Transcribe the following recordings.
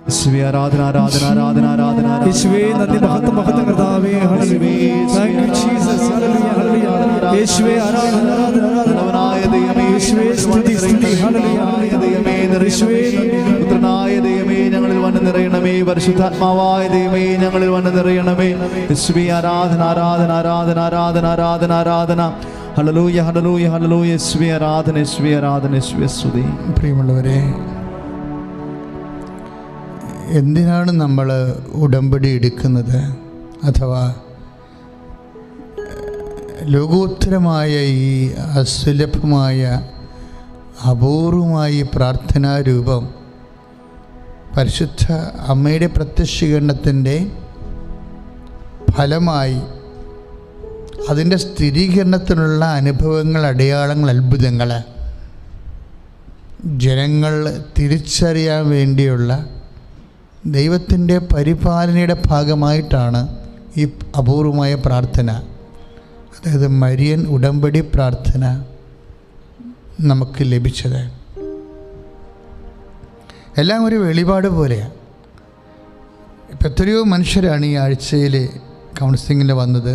യേശുവേ ആരാധന ആരാധന ആരാധന ആരാധന യേശുവേ നന്ദി മഹത്വം മഹത്വം കർത്താവേ hallelujah thank you Jesus hallelujah hallelujah യേശുവേ ആരാധന ആരാധന ആരാധന ദൈവമേ യേശുവേ സ്തുതി സ്തുതി ഹല്ലേലൂയ ദൈവമേ യേശുവേ പുത്രനായ ദൈവമേ ഞങ്ങളിൽ വന്ന് നിറയണമേ പരിശുദ്ധാത്മാവായ ദൈവമേ ഞങ്ങളിൽ വന്ന് നിറയണമേ യേശുവേ ആരാധന ആരാധന ആരാധന ആരാധന ആരാധന ആരാധന ഹല്ലേലൂയ ഹല്ലേലൂയ ഹല്ലേലൂയ യേശുവേ ആരാധന യേശുവേ ആരാധന യേശുവേ സ്തുതി. പ്രിയമുള്ളവരെ, എന്തിനാണ് നമ്മൾ ഉടമ്പടി എടുക്കുന്നത്? അഥവാ ലോകോത്തരമായ ഈ അസുലഭമായ അപൂർവമായ പ്രാർത്ഥനാ രൂപം പരിശുദ്ധ അമ്മയുടെ പ്രത്യക്ഷീകരണത്തിൻ്റെ ഫലമായി അതിൻ്റെ സ്ഥിരീകരണത്തിനുള്ള അനുഭവങ്ങൾ, അടയാളങ്ങൾ, അത്ഭുതങ്ങൾ ജനങ്ങൾ തിരിച്ചറിയാൻ വേണ്ടിയുള്ള ദൈവത്തിൻ്റെ പരിപാലനയുടെ ഭാഗമായിട്ടാണ് ഈ അപൂർവമായ പ്രാർത്ഥന, അതായത് മരിയൻ ഉടമ്പടി പ്രാർത്ഥന നമുക്ക് ലഭിച്ചത്. എല്ലാം ഒരു വെളിപാട് പോലെയാണ്. ഇപ്പം എത്രയോ മനുഷ്യരാണ് ഈ ആഴ്ചയിൽ കൗൺസിലിങ്ങിൽ വന്നത്.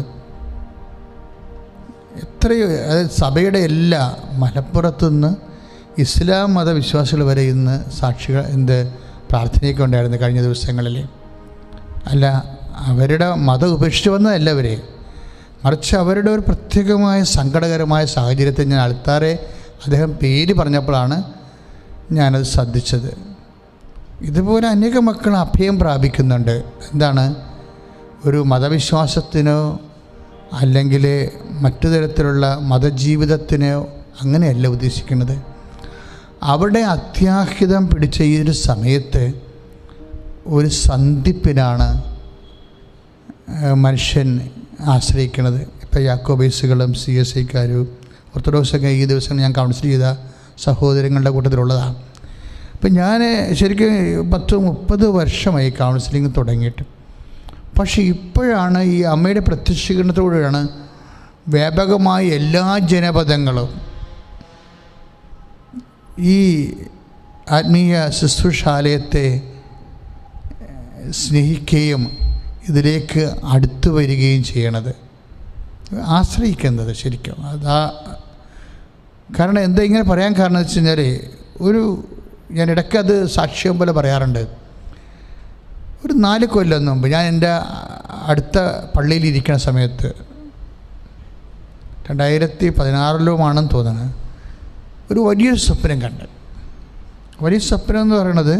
എത്രയോ, അതായത് സഭയുടെ എല്ലാ മലപ്പുറത്തുനിന്ന് ഇസ്ലാം മതവിശ്വാസികൾ വരെ ഇന്ന് സാക്ഷികൾ പ്രാർത്ഥനയൊക്കെ ഉണ്ടായിരുന്നു കഴിഞ്ഞ ദിവസങ്ങളിൽ. അല്ല, അവരുടെ മതം ഉപേക്ഷിച്ച് വന്നതല്ല അവരെ, മറിച്ച് അവരുടെ ഒരു പ്രത്യേകമായ സങ്കടകരമായ സാഹചര്യത്തിൽ ഞാൻ ആൾക്കാരെ അദ്ദേഹം പേര് പറഞ്ഞപ്പോഴാണ് ഞാനത് ശ്രദ്ധിച്ചത്. ഇതുപോലെ അനേക മക്കൾ അഭയം പ്രാപിക്കുന്നുണ്ട്. എന്താണ്, ഒരു മതവിശ്വാസത്തിനോ അല്ലെങ്കിൽ മറ്റു തരത്തിലുള്ള മതജീവിതത്തിനോ അങ്ങനെയല്ല ഉദ്ദേശിക്കുന്നത്. അവിടെ അത്യാഹിതം പിടിച്ച ഈ ഒരു സമയത്ത് ഒരു സന്ധിപ്പിനാണ് മനുഷ്യൻ ആശ്രയിക്കുന്നത്. ഇപ്പോൾ യാക്കോബൈസുകളും CSIക്കാരും ഓർത്തഡോക്സൊക്കെ ഈ ദിവസം ഞാൻ കൗൺസിൽ ചെയ്ത സഹോദരങ്ങളുടെ കൂട്ടത്തിലുള്ളതാണ്. അപ്പം ഞാൻ ശരിക്കും 10-30 വർഷമായി കൗൺസിലിംഗ് തുടങ്ങിയിട്ട്. പക്ഷേ ഇപ്പോഴാണ് ഈ അമ്മയുടെ പ്രത്യക്ഷീകരണത്തോടെയാണ് വ്യാപകമായ എല്ലാ ജനപദങ്ങളും ഈ ആത്മീയ ശുശ്രൂഷാലയത്തെ സ്നേഹിക്കുകയും ഇതിലേക്ക് അടുത്തു വരികയും ചെയ്യണത്, ആശ്രയിക്കുന്നത് ശരിക്കും. കാരണം എന്താ ഇങ്ങനെ പറയാൻ കാരണം എന്ന് വെച്ച് കഴിഞ്ഞാൽ, ഞാൻ ഇടയ്ക്കത് സാക്ഷ്യം പോലെ പറയാറുണ്ട്. ഒരു 4 കൊല്ലം മുമ്പ് ഞാൻ എൻ്റെ അടുത്ത പള്ളിയിലിരിക്കുന്ന സമയത്ത് 2016 തോന്നുന്നത്, ഒരു വലിയൊരു സ്വപ്നം കണ്ട്. വലിയ സ്വപ്നം എന്ന് പറയുന്നത്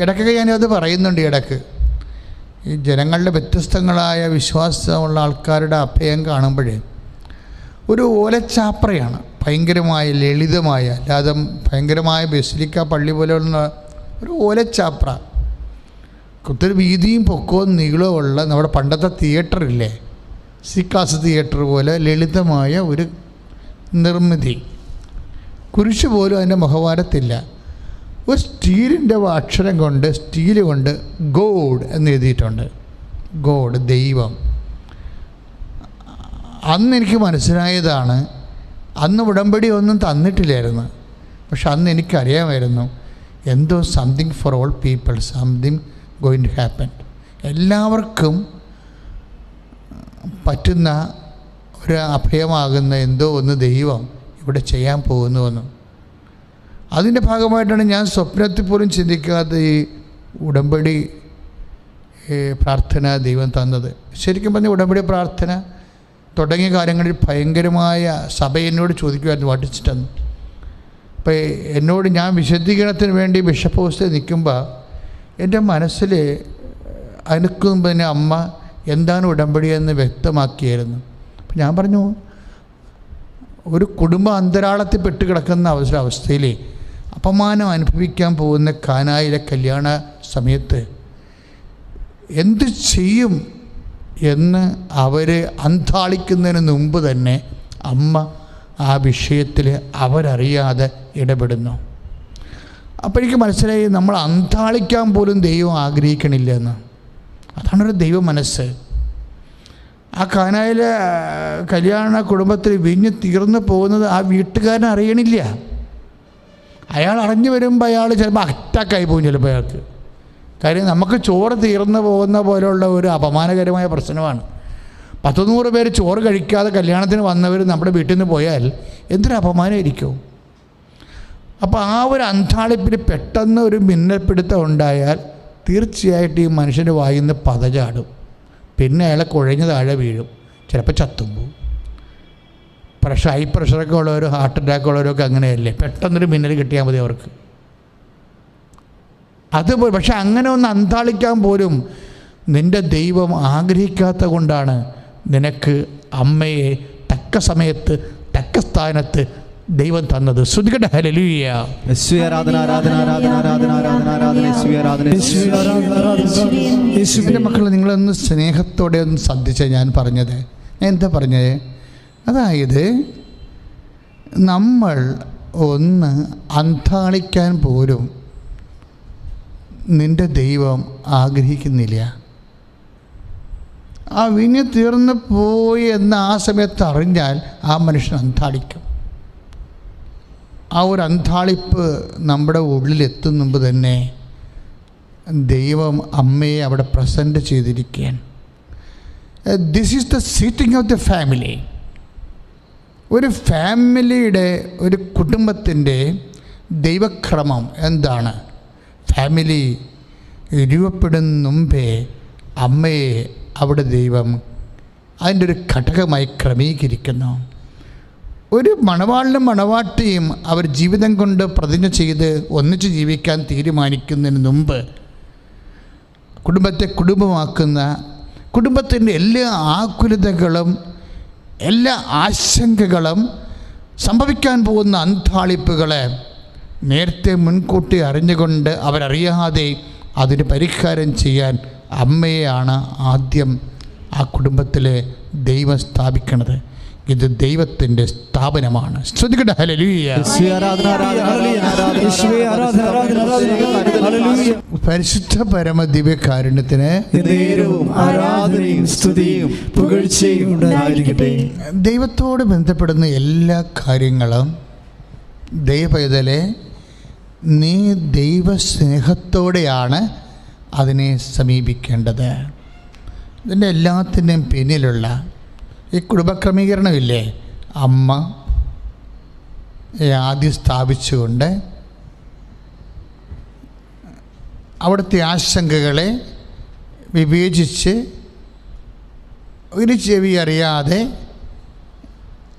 ഇടയ്ക്കൊക്കെ ഞാനത് പറയുന്നുണ്ട്. ഇടയ്ക്ക് ഈ ജനങ്ങളുടെ വ്യത്യസ്തങ്ങളായ വിശ്വാസമുള്ള ആൾക്കാരുടെ അഭയം കാണുമ്പോഴേ ഒരു ഓലച്ചാപ്രയാണ്, ഭയങ്കരമായ ലളിതമായ, അല്ലാതെ ഭയങ്കരമായ ബസിലിക്ക പള്ളി പോലെയുള്ള ഒരു ഓലച്ചാപ്ര, ഒത്തിരി വീതിയും പൊക്കവും നീളവും ഉള്ള നമ്മുടെ പണ്ടത്തെ തിയേറ്ററില്ലേ, സിക്കാസ് തിയേറ്റർ പോലെ ലളിതമായ ഒരു നിർമ്മിതി. കുരിശ് പോലും അതിൻ്റെ മുഖവാരത്തില്ല. ഒരു സ്റ്റീലിൻ്റെ അക്ഷരം കൊണ്ട്, സ്റ്റീൽ കൊണ്ട് ഗോഡ് എന്ന് എഴുതിയിട്ടുണ്ട്. ഗോഡ്, ദൈവം. അന്ന് എനിക്ക് മനസ്സിലായതാണ്, അന്ന് ഉടമ്പടി ഒന്നും തന്നിട്ടില്ലായിരുന്നു, പക്ഷെ അന്ന് എനിക്കറിയാമായിരുന്നു എന്തോ something for all people, something going to happen. എല്ലാവർക്കും പറ്റുന്ന ഒരു അഭയമാകുന്ന എന്തോ ഒന്ന് ദൈവം ഇവിടെ ചെയ്യാൻ പോകുന്നുവെന്നും അതിൻ്റെ ഭാഗമായിട്ടാണ് ഞാൻ സ്വപ്നത്തിൽ പോലും ചിന്തിക്കാത്ത ഈ ഉടമ്പടി പ്രാർത്ഥന ദൈവം തന്നത്. ശരിക്കും പറഞ്ഞ ഉടമ്പടി പ്രാർത്ഥന തുടങ്ങിയ കാര്യങ്ങളിൽ ഭയങ്കരമായ സഭ എന്നോട് ചോദിക്കുമായിരുന്നു വാട്ടിച്ചിട്ടെന്ന്. അപ്പോൾ എന്നോട് ഞാൻ വിശദീകരണത്തിന് വേണ്ടി ബിഷപ്പ് ഹൗസിൽ നിൽക്കുമ്പോൾ എൻ്റെ മനസ്സിൽ അതിനു മുമ്പ് തന്നെ അമ്മ എന്താണ് ഉടമ്പടി എന്ന് വ്യക്തമാക്കിയായിരുന്നു. അപ്പം ഞാൻ പറഞ്ഞു, ഒരു കുടുംബ അന്തരാളത്തിൽ പെട്ട് കിടക്കുന്ന അവസ്ഥയിൽ അപമാനം അനുഭവിക്കാൻ പോകുന്ന കാനായിലെ കല്യാണ സമയത്ത് എന്ത് ചെയ്യും എന്ന് അവർ അന്താളിക്കുന്നതിന് മുമ്പ് തന്നെ അമ്മ ആ വിഷയത്തിൽ അവരറിയാതെ ഇടപെടുന്നു. അപ്പോൾ എനിക്ക് മനസ്സിലായി, നമ്മൾ അന്താളിക്കാൻ പോലും ദൈവം ആഗ്രഹിക്കണില്ല എന്ന്. അതാണൊരു ദൈവ മനസ്സ്. ആ കാനായിലെ കല്യാണ കുടുംബത്തിൽ വിഞ്ഞ് തീർന്നു പോകുന്നത് ആ വീട്ടുകാരൻ അറിയണില്ല. അയാൾ അറിഞ്ഞു വരുമ്പോൾ അയാൾ ചിലപ്പോൾ അറ്റാക്കായി പോകും. ചിലപ്പോൾ അയാൾക്ക് കാര്യം നമുക്ക് ചോറ് തീർന്നു പോകുന്ന പോലെയുള്ള ഒരു അപമാനകരമായ പ്രശ്നമാണ്. 100 പേര് ചോറ് കഴിക്കാതെ കല്യാണത്തിന് വന്നവർ നമ്മുടെ വീട്ടിൽ നിന്ന് പോയാൽ എന്തൊരു അപമാനമായിരിക്കും. അപ്പോൾ ആ ഒരു അന്താളിപ്പിൽ പെട്ടെന്ന് ഒരു മിന്നൽപ്പിടുത്തം ഉണ്ടായാൽ തീർച്ചയായിട്ടും ഈ മനുഷ്യൻ്റെ വായിൽ നിന്ന് പതചാടും. പിന്നെ അയാളെ കുഴഞ്ഞ് താഴെ വീഴും, ചിലപ്പോൾ ചത്തും പോവും. ഹൈ പ്രഷറൊക്കെ ഉള്ളവരും ഹാർട്ട് അറ്റാക്ക് ഉള്ളവരൊക്കെ അങ്ങനെയല്ലേ, പെട്ടെന്നൊരു മിന്നൽ കിട്ടിയാൽ മതി അവർക്ക്. അതുപോലെ പക്ഷെ അങ്ങനെ ഒന്ന് അന്താളിക്കാൻ പോലും നിൻ്റെ ദൈവം ആഗ്രഹിക്കാത്ത കൊണ്ടാണ് നിനക്ക് അമ്മയെ തക്ക സമയത്ത് തക്ക സ്ഥാനത്ത് ദൈവം തന്നത്. ശ്രുതികട ഹല്ലേലൂയ. യേശുവിൻ്റെ മക്കൾ, നിങ്ങളൊന്ന് സ്നേഹത്തോടെ ഒന്ന് ശ്രദ്ധിച്ചാൽ ഞാൻ പറഞ്ഞത്, ഞാൻ എന്താ പറഞ്ഞത്? അതായത് നമ്മൾ ഒന്ന് അന്താളിക്കാൻ പോലും നിൻ്റെ ദൈവം ആഗ്രഹിക്കുന്നില്ല. ആ വിഞ്ഞ് തീർന്നു പോയി എന്ന് ആ സമയത്ത് അറിഞ്ഞാൽ ആ മനുഷ്യൻ അന്താളിക്കും. ആ ഒരു അന്താളിപ്പ് നമ്മുടെ ഉള്ളിലെത്തും മുമ്പ് തന്നെ ദൈവം അമ്മയെ അവിടെ പ്രസൻറ്റ് ചെയ്തിരിക്കുകയാണ്. This is the seating of the family. ഒരു ഫാമിലിയുടെ, ഒരു കുടുംബത്തിൻ്റെ ദൈവക്രമം എന്താണ്? ഫാമിലി രൂപപ്പെടുന്ന മുമ്പേ അമ്മയെ അവിടെ ദൈവം അതിൻ്റെ ഒരു ഘടകമായി ക്രമീകരിക്കുന്നു. ഒരു മണവാളിനും മണവാട്ടിയും അവർ ജീവിതം കൊണ്ട് പ്രതിജ്ഞ ചെയ്ത് ഒന്നിച്ച് ജീവിക്കാൻ തീരുമാനിക്കുന്നതിന് മുമ്പ് കുടുംബത്തെ കുടുംബമാക്കുന്ന, കുടുംബത്തിൻ്റെ എല്ലാ ആകുലതകളും എല്ലാ ആശങ്കകളും സംഭവിക്കാൻ പോകുന്ന അന്താളിപ്പുകളെ നേരത്തെ മുൻകൂട്ടി അറിഞ്ഞുകൊണ്ട് അവരറിയാതെ അതിന് പരിഹാരം ചെയ്യാൻ അമ്മയെയാണ് ആദ്യം ആ കുടുംബത്തിലെ ദൈവം സ്ഥാപിക്കുന്നത്. ഇത് ദൈവത്തിൻ്റെ സ്ഥാപനമാണ്. ശ്രുതികട ഹല്ലേലൂയ. പരിശുദ്ധ പരമ ദിവ്യകാരുണ്യത്തിന് ദൈവത്തോട് ബന്ധപ്പെടുന്ന എല്ലാ കാര്യങ്ങളും ദൈവപൈതലെ നീ ദൈവസ്നേഹത്തോടെയാണ് അതിനെ സമീപിക്കേണ്ടത്. ഇതിൻ്റെ എല്ലാത്തിൻ്റെയും പിന്നിലുള്ള ഈ കുടുംബക്രമീകരണമില്ലേ, അമ്മ ആദ്യം സ്ഥാപിച്ചുകൊണ്ട് അവിടുത്തെ ആശങ്കകളെ വിവേചിച്ച് ഒരു ചെവി അറിയാതെ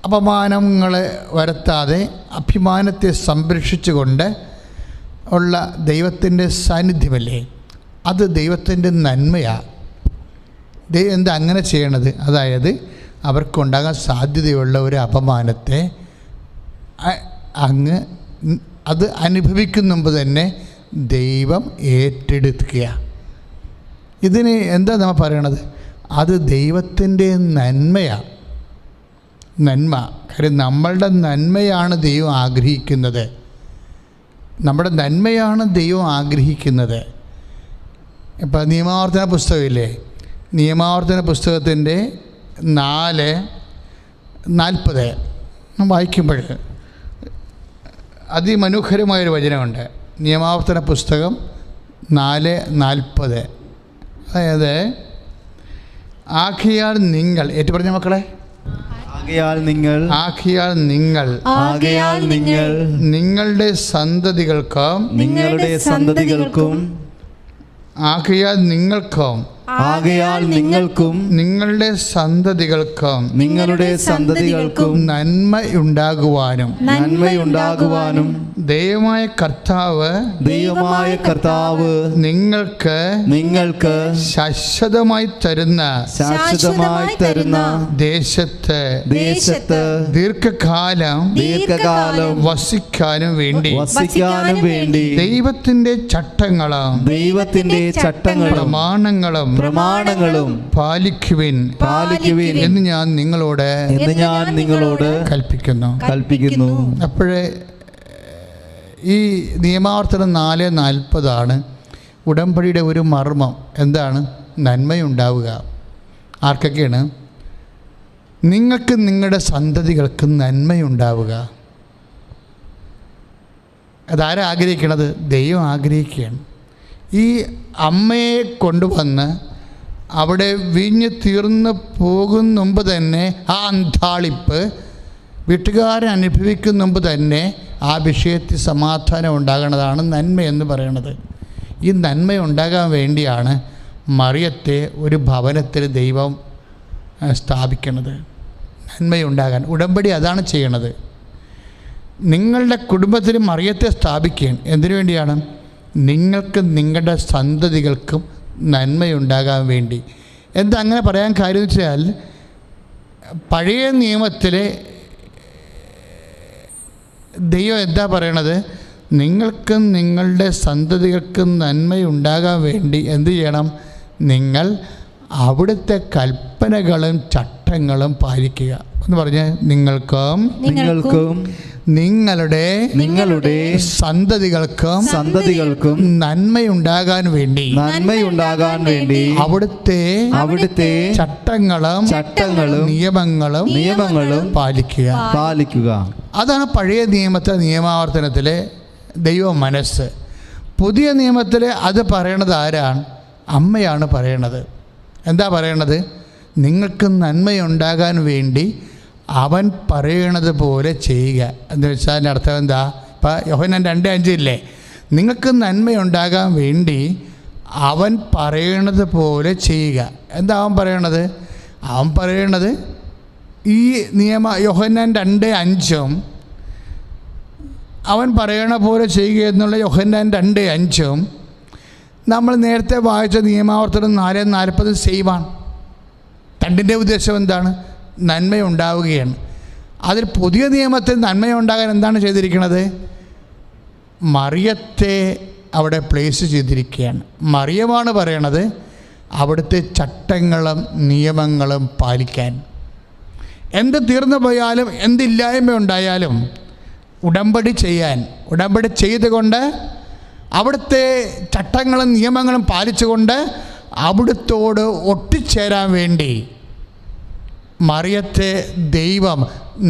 അപമാനങ്ങളെ വരുത്താതെ അഭിമാനത്തെ സംരക്ഷിച്ചുകൊണ്ട് ഉള്ള ദൈവത്തിൻ്റെ സാന്നിധ്യമല്ലേ, അത് ദൈവത്തിൻ്റെ നന്മയാണ്. ദൈവം എന്താ അങ്ങനെ ചെയ്യണത്? അതായത് അവർക്കുണ്ടാകാൻ സാധ്യതയുള്ള ഒരു അപമാനത്തെ അങ്ങ് അത് അനുഭവിക്കുന്ന മുമ്പ് തന്നെ ദൈവം ഏറ്റെടുക്കുക. ഇതിന് എന്താ നമ്മൾ പറയണത്? അത് ദൈവത്തിൻ്റെ നന്മയാണ്. നന്മ, കാര്യം നമ്മളുടെ നന്മയാണ് ദൈവം ആഗ്രഹിക്കുന്നത്. നമ്മുടെ നന്മയാണ് ദൈവം ആഗ്രഹിക്കുന്നത്. ഇപ്പം നിയമാവർത്തന പുസ്തകമില്ലേ, നിയമാവർത്തന പുസ്തകത്തിൻ്റെ 4:40 വായിക്കുമ്പോൾ അതിമനോഹരമായൊരു വചനമുണ്ട്. നിയമാവർത്തന പുസ്തകം 4:40. അതായത് ആഖിയാൽ നിങ്ങൾ, ഏറ്റു പറഞ്ഞ മക്കളെ, ആകയാൽ നിങ്ങൾ നിങ്ങളുടെ സന്തതികൾക്കും ആകയാൽ നിങ്ങൾക്കും നിങ്ങളുടെ സന്തതികൾക്കും നന്മയുണ്ടാകുവാനും ദൈവമായ കർത്താവ് നിങ്ങൾക്ക് ശാശ്വതമായി തരുന്ന ദേശത്ത് ദീർഘകാലം വസിക്കാനും വേണ്ടി ദൈവത്തിന്റെ ചട്ടങ്ങളും പ്രമാണങ്ങളും പാലിക്കുവിൻ എന്ന് ഞാൻ നിങ്ങളോട് കൽപ്പിക്കുന്നു. അപ്പോഴേ ഈ നിയമാവർത്തനം 4:40 ഉടമ്പടിയുടെ ഒരു മർമ്മം. എന്താണ്? നന്മയുണ്ടാവുക. ആർക്കൊക്കെയാണ്? നിങ്ങൾക്ക് നിങ്ങളുടെ സന്തതികൾക്ക് നന്മയുണ്ടാവുക. അതാരാ ആഗ്രഹിക്കണത്? ദൈവം ആഗ്രഹിക്കുകയാണ്. ഈ അമ്മയെ കൊണ്ടുവന്ന് അവിടെ വീഞ്ഞ് തീർന്നു പോകും മുമ്പ് തന്നെ ആ അന്താളിപ്പ് വീട്ടുകാരൻ അനുഭവിക്കും മുമ്പ് തന്നെ ആ വിഷയത്തിൽ സമാധാനം ഉണ്ടാകുന്നതാണ് നന്മയെന്ന് പറയുന്നത്. ഈ നന്മ ഉണ്ടാകാൻ വേണ്ടിയാണ് മറിയത്തെ ഒരു ഭവനത്തിൽ ദൈവം സ്ഥാപിക്കുന്നത്. നന്മയുണ്ടാകാൻ ഉടമ്പടി അതാണ് ചെയ്യണത്. നിങ്ങളുടെ കുടുംബത്തിൽ മറിയത്തെ സ്ഥാപിക്കുകയാണ്. എന്തിനു വേണ്ടിയാണ്? നിങ്ങൾക്ക് നിങ്ങളുടെ സന്തതികൾക്കും നന്മയുണ്ടാകാൻ വേണ്ടി. എന്താ അങ്ങനെ പറയാൻ കാര്യം എന്ന് വെച്ചാൽ, പഴയ നിയമത്തിലെ ദൈവം എന്താ പറയണത്? നിങ്ങൾക്കും നിങ്ങളുടെ സന്തതികൾക്കും നന്മയുണ്ടാകാൻ വേണ്ടി എന്ത് ചെയ്യണം? നിങ്ങൾ അവിടുത്തെ കൽപ്പനകളും ചട്ടങ്ങളും പാലിക്കുക എന്ന് പറഞ്ഞ് നിങ്ങൾക്കും നിങ്ങളുടെ സന്തതികൾക്കും നന്മയുണ്ടാകാൻ വേണ്ടി അവിടുത്തെ ചട്ടങ്ങളും നിയമങ്ങളും പാലിക്കുക. അതാണ് പഴയ നിയമത്തിലെ നിയമാവർത്തനത്തിലെ ദൈവ മനസ്സ്. പുതിയ നിയമത്തിൽ അത് പറയണത് ആരാണ്? അമ്മയാണ് പറയണത്. എന്താ പറയണത്? നിങ്ങൾക്ക് നന്മയുണ്ടാകാൻ വേണ്ടി അവൻ പറയണത് പോലെ ചെയ്യുക എന്ന് വെച്ചാൽ അതിൻ്റെ അർത്ഥം എന്താ? ഇപ്പം യോഹന്നാൻ 2:5 ഇല്ലേ? നിങ്ങൾക്ക് നന്മയുണ്ടാകാൻ വേണ്ടി അവൻ പറയണത് പോലെ ചെയ്യുക. എന്താ അവൻ പറയണത്? അവൻ പറയണത് ഈ യോഹന്നാൻ 2:5 അവൻ പറയണ പോലെ ചെയ്യുക എന്നുള്ള യോഹന്നാൻ 2:5 നമ്മൾ നേരത്തെ വായിച്ച നിയമാവർത്തനം 4:40 സെയിമാണ്. രണ്ടിൻ്റെ ഉദ്ദേശം എന്താണ്? നന്മയുണ്ടാവുകയാണ്. അതിൽ പുതിയ നിയമത്തിൽ നന്മയുണ്ടാകാൻ എന്താണ് ചെയ്തിരിക്കുന്നത്? മറിയത്തെ അവിടെ പ്ലേസ് ചെയ്തിരിക്കുകയാണ്. മറിയമാണ് പറയണത് അവിടുത്തെ ചട്ടങ്ങളും നിയമങ്ങളും പാലിക്കാൻ. എന്ത് തീർന്നു പോയാലും എന്തില്ലായ്മ ഉണ്ടായാലും ഉടമ്പടി ചെയ്യാൻ, ഉടമ്പടി ചെയ്തുകൊണ്ട് അവിടുത്തെ ചട്ടങ്ങളും നിയമങ്ങളും പാലിച്ചുകൊണ്ട് അവിടുത്തോട് ഒട്ടിച്ചേരാൻ വേണ്ടി മറിയത്തെ ദൈവം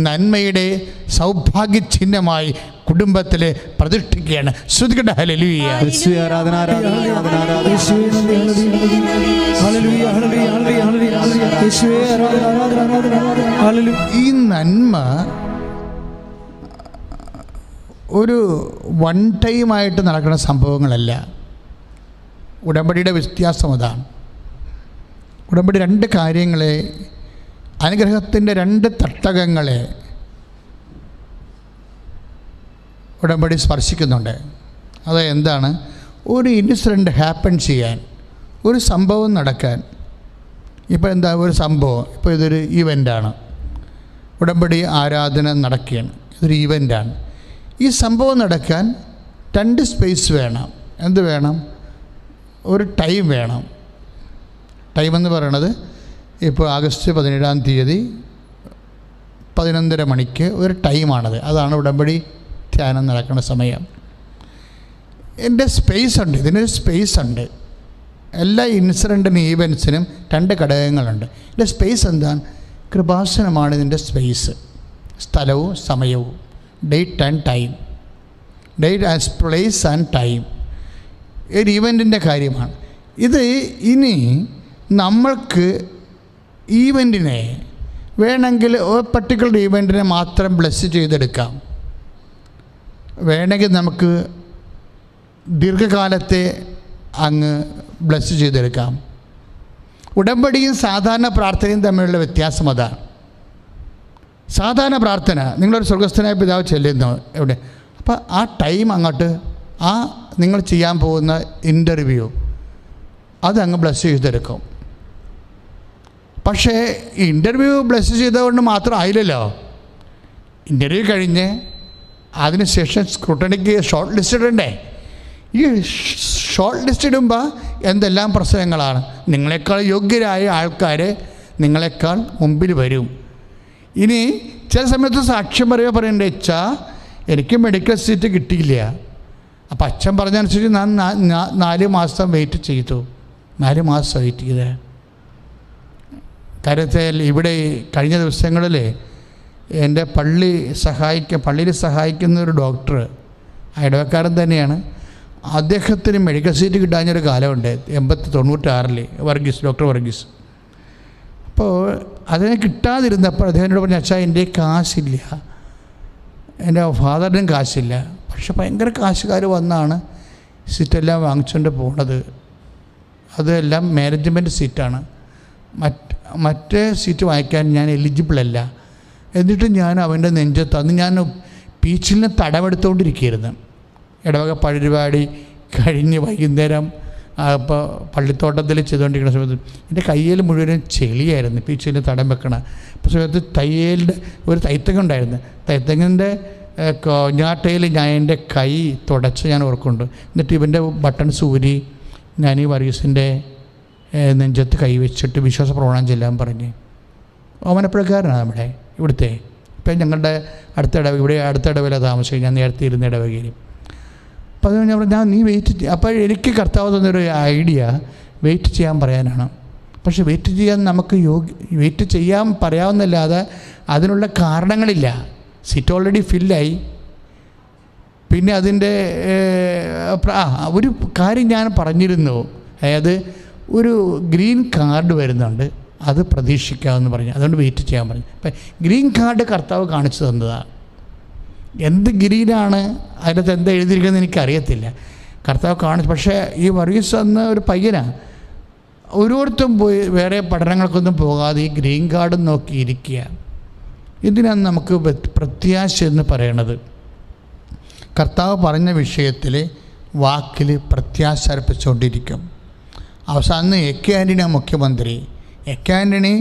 നന്മയുടെ സൗഭാഗ്യ ചിഹ്നമായി കുടുംബത്തിൽ പ്രതിഷ്ഠിക്കുകയാണ്. ശ്രുതികട ഹല്ലേലൂയ. ഈ നന്മ ഒരു വൺ ടൈമായിട്ട് നടക്കുന്ന സംഭവങ്ങളല്ല. ഉടമ്പടിയുടെ വ്യത്യാസം അതാണ്. ഉടമ്പടി 2 കാര്യങ്ങളെ, അനുഗ്രഹത്തിൻ്റെ 2 തട്ടകങ്ങളെ ഉടമ്പടി സ്പർശിക്കുന്നുണ്ട്. അത് എന്താണ്? ഒരു ഇൻസിഡൻറ്റ് ഹാപ്പൻ ചെയ്യാൻ, ഒരു സംഭവം നടക്കാൻ. ഇപ്പോൾ എന്താ ഒരു സംഭവം? ഇപ്പോൾ ഇതൊരു ഇവൻ്റാണ്. ഉടമ്പടി ആരാധന നടക്കുകയാണ്. ഇതൊരു ഇവൻ്റാണ്. ഈ സംഭവം നടക്കാൻ 2 സ്പേസ് വേണം. എന്ത് വേണം? ഒരു ടൈം വേണം. ടൈമെന്ന് പറയണത് ഇപ്പോൾ ആഗസ്റ്റ് 17-ാം തീയതി 11:30 മണിക്ക് ഒരു ടൈമാണത്. അതാണ് ഉടമ്പടി ധ്യാനം നടക്കുന്ന സമയം. എൻ്റെ സ്പേസ് ഉണ്ട്, ഇതിനൊരു സ്പേസ് ഉണ്ട്. എല്ലാ ഇൻസിഡൻറ്റിനും ഈവൻസിനും 2 ഘടകങ്ങളുണ്ട്. എൻ്റെ സ്പേസ് എന്താണ്? കൃപാസനമാണ് ഇതിൻ്റെ സ്പേസ്. സ്ഥലവും സമയവും, date and time. Date as place and time ഒരു ഈവൻറ്റിൻ്റെ കാര്യമാണ് ഇത്. ഇനി നമ്മൾക്ക് ഈവൻറ്റിനെ വേണമെങ്കിൽ ഒരു പർട്ടിക്കുലർ ഈവൻറ്റിനെ മാത്രം ബ്ലെസ് ചെയ്തെടുക്കാം. വേണമെങ്കിൽ നമുക്ക് ദീർഘകാലത്തെ അങ്ങ് ബ്ലെസ് ചെയ്തെടുക്കാം. ഉടമ്പടിയും സാധാരണ പ്രാർത്ഥനയും തമ്മിലുള്ള വ്യത്യാസം അതാണ്. സാധാരണ പ്രാർത്ഥന നിങ്ങളൊരു സ്വർഗസ്ഥനായ പിതാവ് ചെല്ലുന്നു എവിടെ, അപ്പോൾ ആ ടൈം അങ്ങോട്ട് ആ നിങ്ങൾ ചെയ്യാൻ പോകുന്ന ഇൻ്റർവ്യൂ അതങ്ങ് ബ്ലെസ് ചെയ്തെടുക്കും. പക്ഷേ ഇൻ്റർവ്യൂ ബ്ലെസ് ചെയ്തതുകൊണ്ട് മാത്രം ആയില്ലല്ലോ. ഇൻ്റർവ്യൂ കഴിഞ്ഞ് അതിനുശേഷം സ്ക്രൂട്ടണിക്ക് ഷോർട്ട് ലിസ്റ്റ് ഇടണ്ടേ? ഈ ഷോർട്ട് ലിസ്റ്റ് ഇടുമ്പോൾ എന്തെല്ലാം പ്രശ്നങ്ങളാണ്. നിങ്ങളെക്കാൾ യോഗ്യരായ ആൾക്കാർ നിങ്ങളെക്കാൾ മുമ്പിൽ വരും. ഇനി ചില സമയത്ത് സാക്ഷ്യം പറയണ്ടേ, അച്ഛാ എനിക്ക് മെഡിക്കൽ സീറ്റ് കിട്ടിയില്ല. അപ്പം അച്ഛൻ പറഞ്ഞതനുസരിച്ച് ഞാൻ 4 മാസം വെയിറ്റ് ചെയ്തു. 4 മാസം വെയിറ്റ് ചെയ്തേ. കാര്യത്തിൽ ഇവിടെ കഴിഞ്ഞ ദിവസങ്ങളിൽ എൻ്റെ പള്ളിയിൽ സഹായിക്കുന്ന ഒരു ഡോക്ടർ, ഇടവക്കാരൻ തന്നെയാണ്, അദ്ദേഹത്തിന് മെഡിക്കൽ സീറ്റ് കിട്ടാഞ്ഞൊരു കാലമുണ്ട് 96 വർഗീസ്, ഡോക്ടർ വർഗീസ്. അപ്പോൾ അതിനെ കിട്ടാതിരുന്നപ്പോൾ അദ്ദേഹത്തിനോട് പറഞ്ഞു, അച്ഛാ എൻ്റെ കാശില്ല, എൻ്റെ ഫാദറിനും കാശില്ല. പക്ഷെ ഭയങ്കര കാശുകാർ വന്നാണ് സീറ്റെല്ലാം വാങ്ങിച്ചുകൊണ്ട് പോണത്. അതെല്ലാം മാനേജ്മെൻറ്റ് സീറ്റാണ്. മറ്റേ സീറ്റ് വാങ്ങിക്കാൻ ഞാൻ എലിജിബിളല്ല. എന്നിട്ട് ഞാൻ അവൻ്റെ നെഞ്ചത്ത്, അന്ന് ഞാൻ ബീച്ചിൽ തടമെടുത്തുകൊണ്ടിരിക്കുകയായിരുന്നു. ഇടവക പരിപാടി കഴിഞ്ഞ് വൈകുന്നേരം അപ്പോൾ പള്ളിത്തോട്ടത്തിൽ ചെയ്തുകൊണ്ടിരിക്കുന്ന സമയത്ത് എൻ്റെ കയ്യിൽ മുഴുവനും ചെളിയായിരുന്നു, ബീച്ചിൽ തടം വെക്കണം. അപ്പോൾ സമയത്ത് തയ്യലിൻ്റെ ഒരു തൈത്തങ്ങ ഉണ്ടായിരുന്നു. തൈത്തങ്ങിൻ്റെ ഞാട്ടയിൽ ഞാൻ എൻ്റെ കൈ തുടച്ച് ഞാൻ ഓർക്കുന്നുണ്ട്. എന്നിട്ട് ഇവൻ്റെ ബട്ടൺസ് ഊരി ഞാൻ ഈ വർഗീസിൻ്റെ നെഞ്ചത്ത് കൈവച്ചിട്ട് വിശ്വാസ പ്രമാണം ചെല്ലാൻ പറഞ്ഞ്. ഓമനപ്പുഴക്കാരനാണ് നമ്മുടെ ഇവിടുത്തെ. ഇപ്പം ഞങ്ങളുടെ ഇവിടെ അടുത്ത ഇടവയില താമസിക്കും, ഞാൻ നേരത്തെ ഇരുന്ന ഇടവകയിൽ. അപ്പോൾ അത് ഞാൻ പറഞ്ഞു, നീ വെയിറ്റ് ചെയ്യുക. അപ്പോൾ എനിക്ക് കർത്താവ് തന്നൊരു ഐഡിയ വെയിറ്റ് ചെയ്യാൻ പറയാനാണ്. പക്ഷെ വെയിറ്റ് ചെയ്യാൻ നമുക്ക് വെയിറ്റ് ചെയ്യാൻ പറയാവുന്നല്ലാതെ അതിനുള്ള കാരണങ്ങളില്ല. Seat already ഫില്ലായി. പിന്നെ അതിൻ്റെ ഒരു കാര്യം ഞാൻ പറഞ്ഞിരുന്നു, അതായത് ഒരു ഗ്രീൻ കാർഡ് വരുന്നുണ്ട്, അത് പ്രതീക്ഷിക്കാമെന്ന് പറഞ്ഞു. അതുകൊണ്ട് വെയിറ്റ് ചെയ്യാൻ പറഞ്ഞു. അപ്പം ഗ്രീൻ കാർഡ് കർത്താവ് കാണിച്ചു തന്നതാണ്. എന്ത് ഗ്രീനാണ് അതിനകത്ത് എന്താ എഴുതിയിരിക്കുന്നത് എനിക്കറിയത്തില്ല, കർത്താവ് കാണിച്ചു. പക്ഷേ ഈ വർഗീസ് എന്ന ഒരു പയ്യനാണ് ഓരോരുത്തരും പോയി വേറെ പഠനങ്ങൾക്കൊന്നും പോകാതെ ഈ ഗ്രീൻ കാർഡും നോക്കിയിരിക്കുക. ഇതിനാണ് നമുക്ക് പ്രത്യാശ എന്ന് പറയണത്. കർത്താവ് പറഞ്ഞ വിഷയത്തിൽ വാക്കിൽ പ്രത്യാശ അർപ്പിച്ചുകൊണ്ടിരിക്കും. അവസാനം എ.കെ. ആൻ്റണിയാണ് മുഖ്യമന്ത്രി. എ.കെ. ആൻ്റണി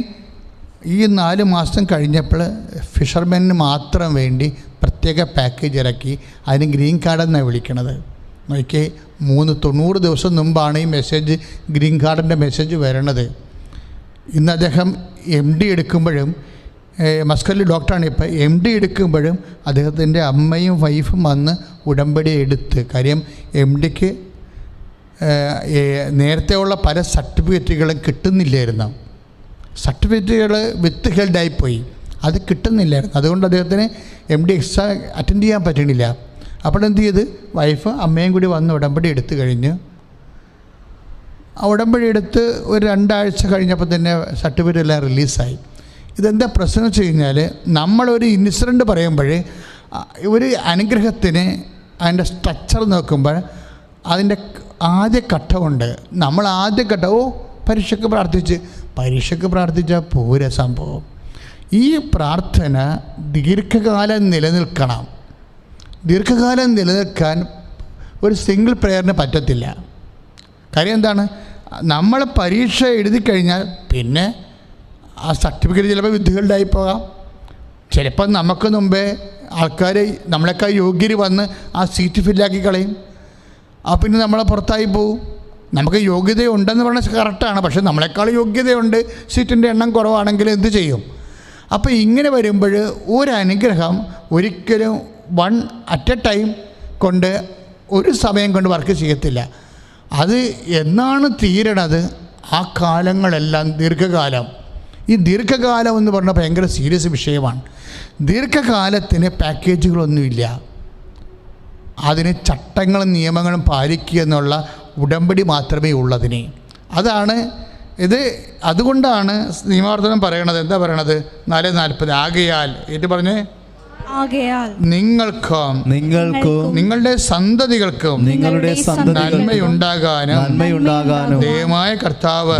ഈ 4 മാസം കഴിഞ്ഞപ്പോൾ ഫിഷർമെന് മാത്രം വേണ്ടി പ്രത്യേക പാക്കേജ് ഇറക്കി. അതിന് ഗ്രീൻ കാർഡെന്നാണ് വിളിക്കണത്. നോക്കി 90 ദിവസം മുമ്പാണ് ഈ മെസ്സേജ്, ഗ്രീൻ കാർഡിൻ്റെ മെസ്സേജ് വരണത്. ഇന്ന് അദ്ദേഹം MD എടുക്കുമ്പോഴും, മസ്കലിൽ ഡോക്ടറാണ് ഇപ്പോൾ, MD എടുക്കുമ്പോഴും അദ്ദേഹത്തിൻ്റെ അമ്മയും വൈഫും വന്ന് ഉടമ്പടി എടുത്ത്. കാര്യം MDക്ക് നേരത്തെയുള്ള പല സർട്ടിഫിക്കറ്റുകളും കിട്ടുന്നില്ലായിരുന്നു. സർട്ടിഫിക്കറ്റുകൾ വിത്ത് ഹെൽഡായിപ്പോയി, അത് കിട്ടുന്നില്ലായിരുന്നു. അതുകൊണ്ട് അദ്ദേഹത്തിന് MD എക്സാം അറ്റൻഡ് ചെയ്യാൻ പറ്റണില്ല. അപ്പോൾ എന്ത് ചെയ്ത് വൈഫ് അമ്മയും കൂടി വന്ന് ഉടമ്പടി എടുത്തു കഴിഞ്ഞ്, ആ ഉടമ്പടി എടുത്ത് ഒരു 2 ആഴ്ച കഴിഞ്ഞപ്പോൾ തന്നെ സർട്ടിഫിക്കറ്റ് എല്ലാം റിലീസായി. ഇതെന്താ പ്രശ്നം വെച്ച് കഴിഞ്ഞാൽ, നമ്മളൊരു ഇൻസിഡൻറ്റ് പറയുമ്പോൾ ഒരു അനുഗ്രഹത്തിന് അതിൻ്റെ സ്ട്രക്ചർ നോക്കുമ്പോൾ അതിൻ്റെ ആദ്യ ഘട്ടമുണ്ട്. നമ്മൾ ആദ്യ ഘട്ടം പരീക്ഷയ്ക്ക് പ്രാർത്ഥിച്ചാൽ പോരാ സംഭവം. ഈ പ്രാർത്ഥന ദീർഘകാലം നിലനിൽക്കണം. ദീർഘകാലം നിലനിൽക്കാൻ ഒരു സിംഗിൾ പ്രെയറിന് പറ്റത്തില്ല. കാര്യം എന്താണ്, നമ്മൾ പരീക്ഷ എഴുതി കഴിഞ്ഞാൽ പിന്നെ ആ സർട്ടിഫിക്കറ്റ് ചിലപ്പോൾ വിദ്യകളുണ്ടായി പോകാം. ചിലപ്പോൾ നമുക്ക് മുമ്പേ ആൾക്കാർ നമ്മളെക്കാൾ യോഗ്യർ വന്ന് ആ സീറ്റ് ഫില്ലാക്കി കളയും. പിന്നെ നമ്മളെ പുറത്തായി പോവും. നമുക്ക് യോഗ്യതയുണ്ടെന്ന് പറഞ്ഞാൽ കറക്റ്റാണ്, പക്ഷേ നമ്മളെക്കാൾ യോഗ്യതയുണ്ട്, സീറ്റിൻ്റെ എണ്ണം കുറവാണെങ്കിൽ എന്ത് ചെയ്യും? അപ്പോൾ ഇങ്ങനെ വരുമ്പോൾ ഒരു അനുഗ്രഹം ഒരിക്കലും അറ്റ് എ ടൈം കൊണ്ട് ഒരു സമയം കൊണ്ട് വർക്ക് ചെയ്യത്തില്ല. അത് എന്നാണ് തീരണത് ആ കാലങ്ങളെല്ലാം ദീർഘകാലം. ഈ ദീർഘകാലം എന്ന് പറഞ്ഞാൽ ഭയങ്കര സീരിയസ് വിഷയമാണ്. ദീർഘകാലത്തിന് പാക്കേജുകളൊന്നുമില്ല. അതിന് ചട്ടങ്ങളും നിയമങ്ങളും പാലിക്കുക എന്നുള്ള ഉടമ്പടി മാത്രമേ ഉള്ളതിന്. അതാണ് ഇത്. അതുകൊണ്ടാണ് നിയമാവർത്തനം പറയണത്. എന്താ പറയണത്? 4:40 ആകയാൽ ഏറ്റ് പറഞ്ഞേ, നിങ്ങൾക്കും നിങ്ങളുടെ സന്തതികൾക്കും നന്മയുണ്ടാകാനും ദൈവമായ കർത്താവ്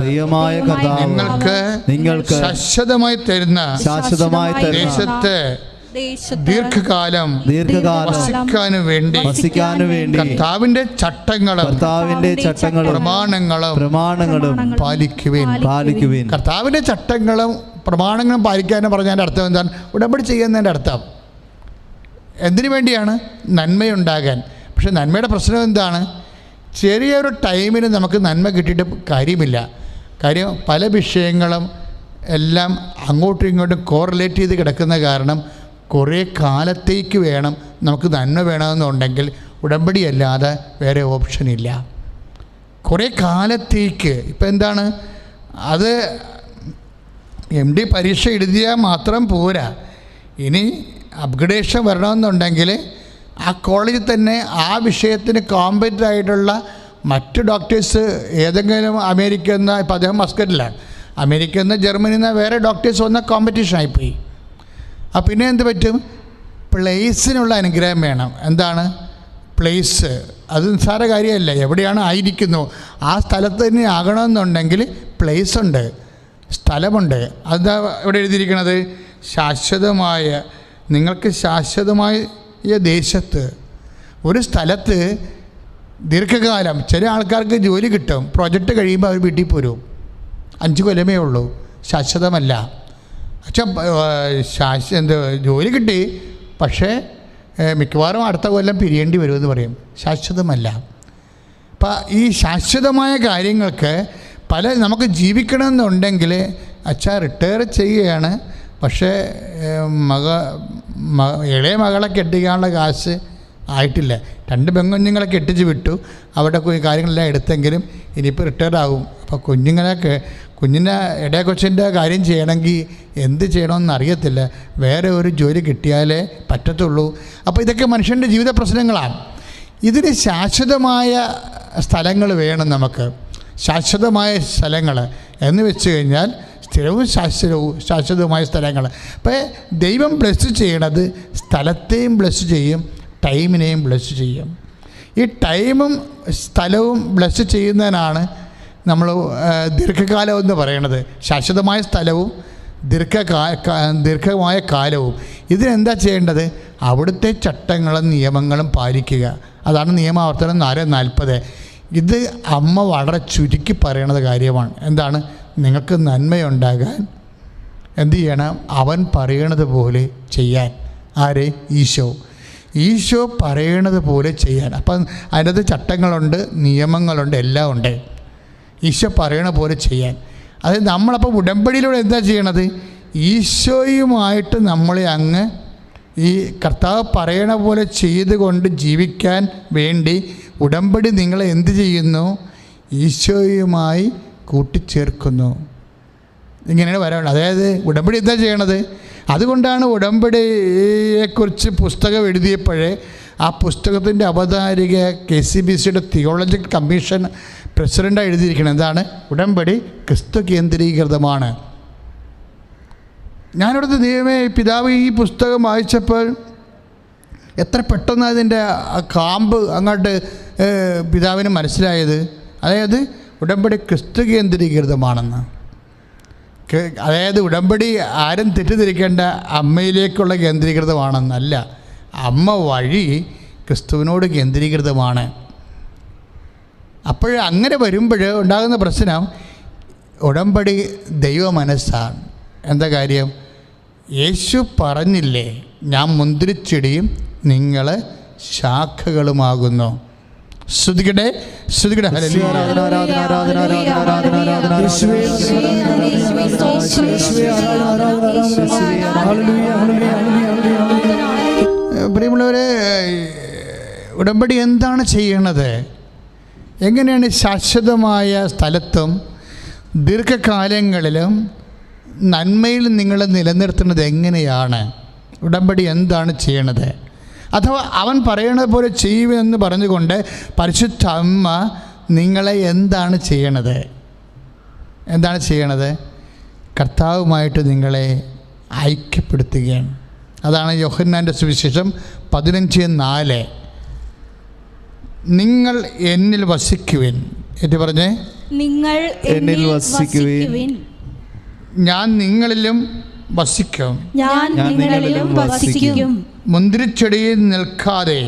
നിങ്ങൾക്ക് ശാശ്വതമായി തരുന്ന ദേശത്തെ ദീർഘകാലം വസിക്കാനു വേണ്ടി കർത്താവിന്റെ ചട്ടങ്ങളും പ്രമാണങ്ങളും പാലിക്കുവേൻ. കർത്താവിന്റെ ചട്ടങ്ങളും പ്രമാണങ്ങളും പാലിക്കാനും പറഞ്ഞതിൻ്റെ അർത്ഥം എന്താണ്? ഉടമ്പടി ചെയ്യുന്നതിൻ്റെ അർത്ഥം എന്തിനു വേണ്ടിയാണ്? നന്മയുണ്ടാകാൻ. പക്ഷെ നന്മയുടെ പ്രശ്നം എന്താണ്? ചെറിയൊരു ടൈമിന് നമുക്ക് നന്മ കിട്ടിയിട്ട് കാര്യമില്ല. കാര്യം പല വിഷയങ്ങളും എല്ലാം അങ്ങോട്ടും ഇങ്ങോട്ടും കോറിലേറ്റ് ചെയ്ത് കിടക്കുന്ന കാരണം കുറേ കാലത്തേക്ക് വേണം നമുക്ക് നന്മ വേണമെന്നുണ്ടെങ്കിൽ ഉടമ്പടിയല്ലാതെ വേറെ ഓപ്ഷനില്ല. കുറേ കാലത്തേക്ക്. ഇപ്പം എന്താണ് അത്? MD പരീക്ഷ എഴുതിയാൽ മാത്രം പോരാ. ഇനി അപ്ഗ്രഡേഷൻ വരണമെന്നുണ്ടെങ്കിൽ ആ കോളേജിൽ തന്നെ ആ വിഷയത്തിന് കോമ്പറ്റൻ്റ് ആയിട്ടുള്ള മറ്റ് ഡോക്ടേഴ്സ് ഏതെങ്കിലും അമേരിക്കയിൽ നിന്ന്, ഇപ്പോൾ അദ്ദേഹം മസ്കറ്റിലാണ്, അമേരിക്കയിൽ നിന്ന് ജർമ്മനിയിൽ നിന്ന് വേറെ ഡോക്ടേഴ്സ് വന്ന കോമ്പറ്റീഷനായിപ്പോയി. അപ്പോൾ പിന്നെ എന്ത് പറ്റും? പ്ലേസിനുള്ള അനുഗ്രഹം വേണം. എന്താണ് പ്ലേസ്? അത് നിസ്സാര കാര്യമല്ല. എവിടെയാണ് ആയിരിക്കുന്നു ആ സ്ഥലത്ത് തന്നെ ആകണമെന്നുണ്ടെങ്കിൽ പ്ലേസ് ഉണ്ട്, സ്ഥലമുണ്ട്. അതാ ഇവിടെ എഴുതിയിരിക്കുന്നത്, ശാശ്വതമായ, നിങ്ങൾക്ക് ശാശ്വതമായ ദേശത്ത്, ഒരു സ്ഥലത്ത് ദീർഘകാലം. ചില ആൾക്കാർക്ക് ജോലി കിട്ടും, പ്രൊജക്റ്റ് കഴിയുമ്പോൾ അവർ വീട്ടിൽ പോരും. 5 കൊല്ലമേ ഉള്ളൂ, ശാശ്വതമല്ല. പക്ഷേ ജോലി കിട്ടി, പക്ഷേ മിക്കവാറും അടുത്ത കൊല്ലം പിരിയേണ്ടി വരുമെന്ന് പറയും. ശാശ്വതമല്ല. അപ്പം ഈ ശാശ്വതമായ കാര്യങ്ങൾക്ക് നമുക്ക് ജീവിക്കണമെന്നുണ്ടെങ്കിൽ റിട്ടയർ ചെയ്യുകയാണ്, പക്ഷേ ഇളയ മകളെ കെട്ടിക്കാനുള്ള കാശ് ആയിട്ടില്ല. 2 പെൺകുഞ്ഞുങ്ങളെ കെട്ടിച്ച് വിട്ടു, അവിടെ കാര്യങ്ങളെല്ലാം എടുത്തെങ്കിലും ഇനിയിപ്പോൾ റിട്ടയർ ആകും. അപ്പോൾ കുഞ്ഞിൻ്റെ ഇടയ കൊച്ചിൻ്റെ കാര്യം ചെയ്യണമെങ്കിൽ എന്ത് ചെയ്യണമെന്ന് അറിയത്തില്ല, വേറെ ഒരു ജോലി കിട്ടിയാലേ പറ്റത്തുള്ളൂ. അപ്പോൾ ഇതൊക്കെ മനുഷ്യൻ്റെ ജീവിത പ്രശ്നങ്ങളാണ്. ഇതിന് ശാശ്വതമായ സ്ഥലങ്ങൾ വേണം നമുക്ക്. ശാശ്വതമായ സ്ഥലങ്ങൾ എന്ന് വെച്ച് കഴിഞ്ഞാൽ സ്ഥിരവും ശാശ്വതവുമായ സ്ഥലങ്ങൾ. അപ്പോൾ ദൈവം ബ്ലെസ് ചെയ്യണത് സ്ഥലത്തെയും ബ്ലെസ് ചെയ്യും, ടൈമിനെയും ബ്ലെസ് ചെയ്യും. ഈ ടൈമും സ്ഥലവും ബ്ലെസ് ചെയ്യുന്നതിനാണ് നമ്മൾ ദീർഘകാലം എന്ന് പറയണത്. ശാശ്വതമായ സ്ഥലവും ദീർഘമായ കാലവും. ഇതിനെന്താ ചെയ്യേണ്ടത്? അവിടുത്തെ ചട്ടങ്ങളും നിയമങ്ങളും പാലിക്കുക. അതാണ് നിയമാവർത്തനം 4:40. ഇത് അമ്മ വളരെ ചുരുക്കി പറയണത് കാര്യമാണ്. എന്താണ്? നിങ്ങൾക്ക് നന്മയുണ്ടാകാൻ എന്തു ചെയ്യണം? അവൻ പറയണത് പോലെ ചെയ്യാൻ. ആരെ? ഈശോ പറയണത് പോലെ ചെയ്യാൻ. അപ്പം അതിനകത്ത് ചട്ടങ്ങളുണ്ട്, നിയമങ്ങളുണ്ട്, എല്ലാം ഉണ്ട്. ഈശോ പറയണ പോലെ ചെയ്യാൻ. അത് നമ്മളപ്പോൾ ഉടമ്പടിയിലൂടെ എന്താ ചെയ്യണത്? ഈശോയുമായിട്ട് നമ്മളെ അങ്ങ് ഈ കർത്താവ് പറയണ പോലെ ചെയ്തുകൊണ്ട് ജീവിക്കാൻ വേണ്ടി ഉടമ്പടി നിങ്ങളെ എന്ത് ചെയ്യുന്നു? ഈശോയുമായി കൂട്ടിച്ചേർക്കുന്നു. ഇങ്ങനെയാണ് വരാനുള്ളത്. അതായത് ഉടമ്പടി എന്താ ചെയ്യണത്? അതുകൊണ്ടാണ് ഉടമ്പടിയെക്കുറിച്ച് പുസ്തകം എഴുതിയപ്പോഴേ ആ പുസ്തകത്തിൻ്റെ അവതാരിക KCBCയുടെ തിയോളജിക്കൽ കമ്മീഷൻ പ്രസിഡൻ്റാണ് എഴുതിയിരിക്കുന്നത്. എന്താണ്? ഉടമ്പടി ക്രിസ്തു കേന്ദ്രീകൃതമാണ്. ഞാനിവിടുത്തെ ദൈവമേ പിതാവ് ഈ പുസ്തകം വായിച്ചപ്പോൾ എത്ര പെട്ടെന്ന് അതിൻ്റെ കാമ്പ് അങ്ങോട്ട് പിതാവിന് മനസ്സിലായത്. അതായത് ഉടമ്പടി ക്രിസ്തു കേന്ദ്രീകൃതമാണെന്ന്. അതായത് ഉടമ്പടി ആരും തെറ്റിദ്ധരിക്കേണ്ട അമ്മയിലേക്കുള്ള കേന്ദ്രീകൃതമാണെന്നല്ല. അമ്മ വഴി ക്രിസ്തുവിനോട് കേന്ദ്രീകൃതമാണ്. അപ്പോൾ അങ്ങനെ വരുമ്പോൾ ഉണ്ടാകുന്ന പ്രശ്നം, ഉടമ്പടി ദൈവ മനസ്സാണ്. എന്താ കാര്യം? യേശു പറഞ്ഞില്ലേ, ഞാൻ മുന്തിരിച്ചെടിയും നിങ്ങൾ ശാഖകളുമാകുന്നു. ശ്രുതികടെ പ്രിയമുള്ളവരെ, ഉടമ്പടി എന്താണ് ചെയ്യണത്? എങ്ങനെയാണ് ശാശ്വതമായ സ്ഥലത്തും ദീർഘകാലങ്ങളിലും നന്മയിൽ നിങ്ങൾ നിലനിർത്തുന്നത്? എങ്ങനെയാണ് ഉടമ്പടി എന്താണ് ചെയ്യണത്? അഥവാ അവൻ പറയണത് പോലെ ചെയ്യുമെന്ന് പറഞ്ഞുകൊണ്ട് പരിശുദ്ധ അമ്മ നിങ്ങളെ എന്താണ് ചെയ്യണത്? എന്താണ് ചെയ്യണത്? കർത്താവുമായിട്ട് നിങ്ങളെ ഐക്യപ്പെടുത്തുകയാണ്. അതാണ് യോഹന്നാൻ്റെ സുവിശേഷം 15:4. നിങ്ങൾ എന്നിൽ വസിക്കുവിൻ. എന്ന് പറഞ്ഞേ, നിങ്ങൾ എന്നിൽ വസിക്കുവിൻ, ഞാൻ നിങ്ങളിലും വസിക്കും. ഞാൻ നിങ്ങളിലും വസിക്കും. മുന്തിരിച്ചെടിയിൽ നിൽക്കാതെ